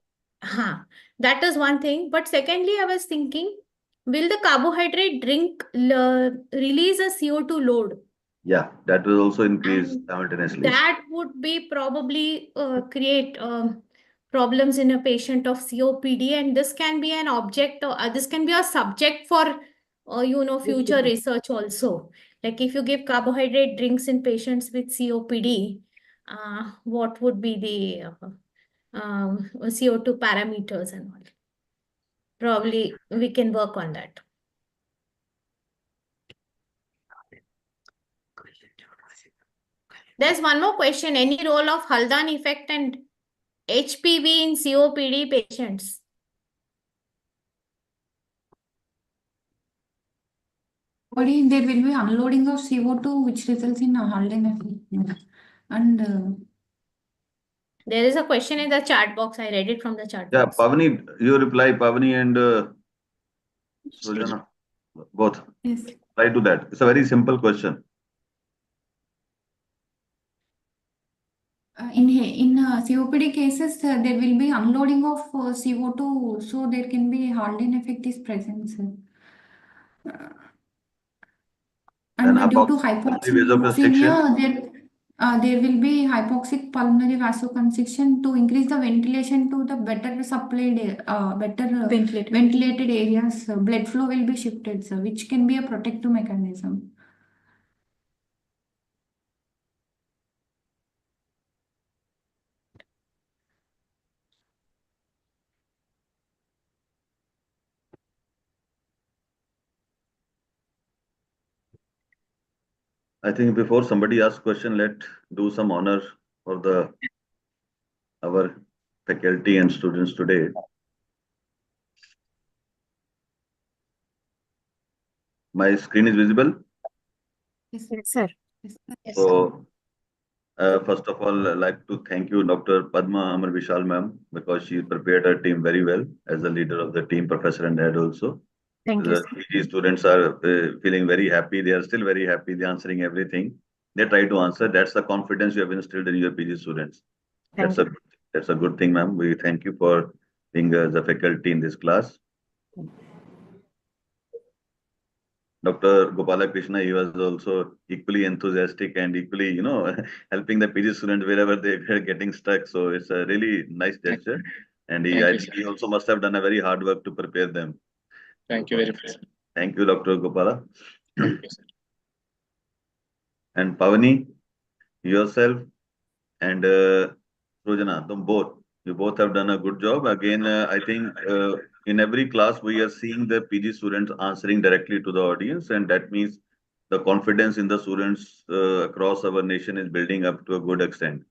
That is one thing. But secondly, I was thinking, will the carbohydrate drink release a CO2 load? Yeah, that will also increase simultaneously. That would be probably create problems in a patient of COPD, and this can be an object or this can be a subject for future research also. Like if you give carbohydrate drinks in patients with COPD, what would be the CO2 parameters and all? Probably we can work on that. There's one more question. Any role of Haldan effect and HPV in COPD patients? There will be unloading of CO2, which results in a Haldan effect. And there is a question in the chat box. I read it from the chat box. Yeah, Pavani, you reply, Pavani and Sujana, both. Yes. Reply to that. It's a very simple question. In COPD cases, there will be unloading of CO2, so there can be Haldan effect is present. And due to hypoxemia, there will be hypoxic pulmonary vasoconstriction to increase the ventilation to the better supplied, ventilated areas. Blood flow will be shifted, which can be a protective mechanism. I think before somebody asks question, let's do some honor for our faculty and students today. My screen is visible? Yes, sir. So, first of all, I'd like to thank you, Dr. Padma Amar Vishal ma'am, because she prepared her team very well as the leader of the team, professor and head also. Thank you. The PG students are feeling very happy. They are still very happy. They're answering everything. They try to answer. That's the confidence you have instilled in your PG students. That's a good thing, ma'am. We thank you for being the faculty in this class. Dr. Gopala Krishna, he was also equally enthusiastic and equally, helping the PG students wherever they are getting stuck. So it's a really nice gesture. And I think he also must have done a very hard work to prepare them. Thank you very much. Thank you, Dr. Gopala. Thank you, sir. And Pavani, yourself and Rojana, you both have done a good job. Again, I think in every class, we are seeing the PG students answering directly to the audience, and that means the confidence in the students across our nation is building up to a good extent.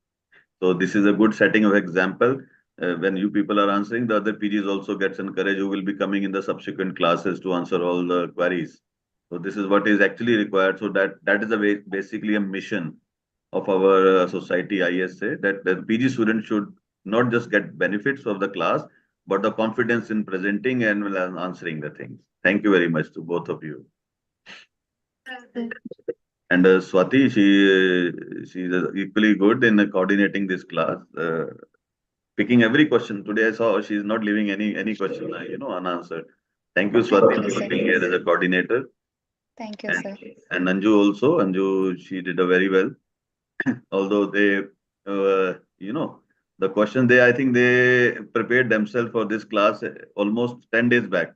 So this is a good setting of example. When you people are answering, the other PGs also gets encouraged who will be coming in the subsequent classes to answer all the queries. So this is what is actually required. So that is a way, basically a mission of our society, ISA, that the PG students should not just get benefits of the class, but the confidence in presenting and answering the things. Thank you very much to both of you. And Swati, she's equally good in coordinating this class, picking every question. Today I saw she's not leaving any question, unanswered. Thank you, Swati, for being here as a coordinator. Thank you, sir. And Anju also. Anju, she did a very well. Although they, the question I think they prepared themselves for this class almost 10 days back.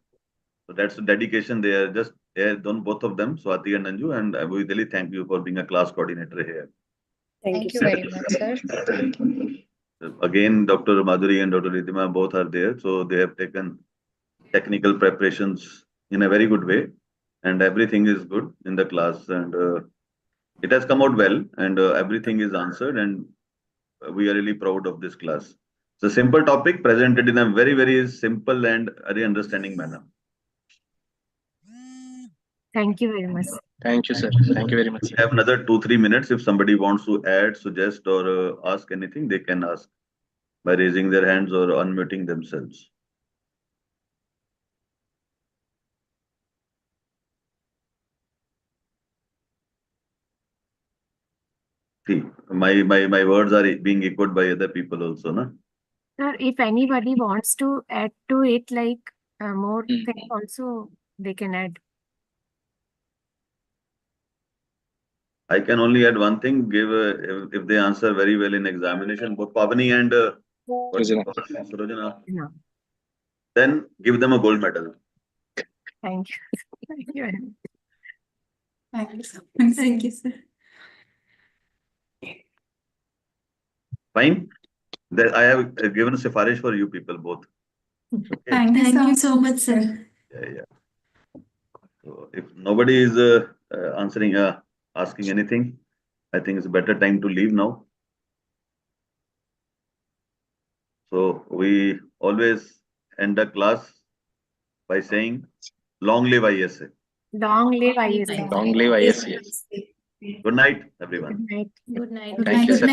So that's the dedication. They are just done, both of them, Swati and Anju, and we really thank you for being a class coordinator here. Thank you very much, sir. Thank you. Again, Dr. Madhuri and Dr. Ridhima both are there. So they have taken technical preparations in a very good way, and everything is good in the class, and it has come out well, and everything is answered, and we are really proud of this class. It's a simple topic presented in a very, very simple and very understanding manner. Thank you very much. Thank you, sir. Thank you very much. We have another 2-3 minutes. If somebody wants to add, suggest, or ask anything, they can ask by raising their hands or unmuting themselves. See, my words are being echoed by other people also, na? Sir, if anybody wants to add to it, like more things also, they can add. I can only add one thing. Give if they answer very well in examination, both Pavani and Surajana, then give them a gold medal. Thank you. Thank you very much. Thank you, sir. Thank you, sir. Fine. That I have given a sifarish for you people both. Okay. Thank you so much, sir. Yeah. So if nobody is asking anything, I think it's a better time to leave now. So we always end the class by saying, long live ISA. Long live ISA. Long live ISA. Good night, everyone. Good night. Good night. Thank you, sir.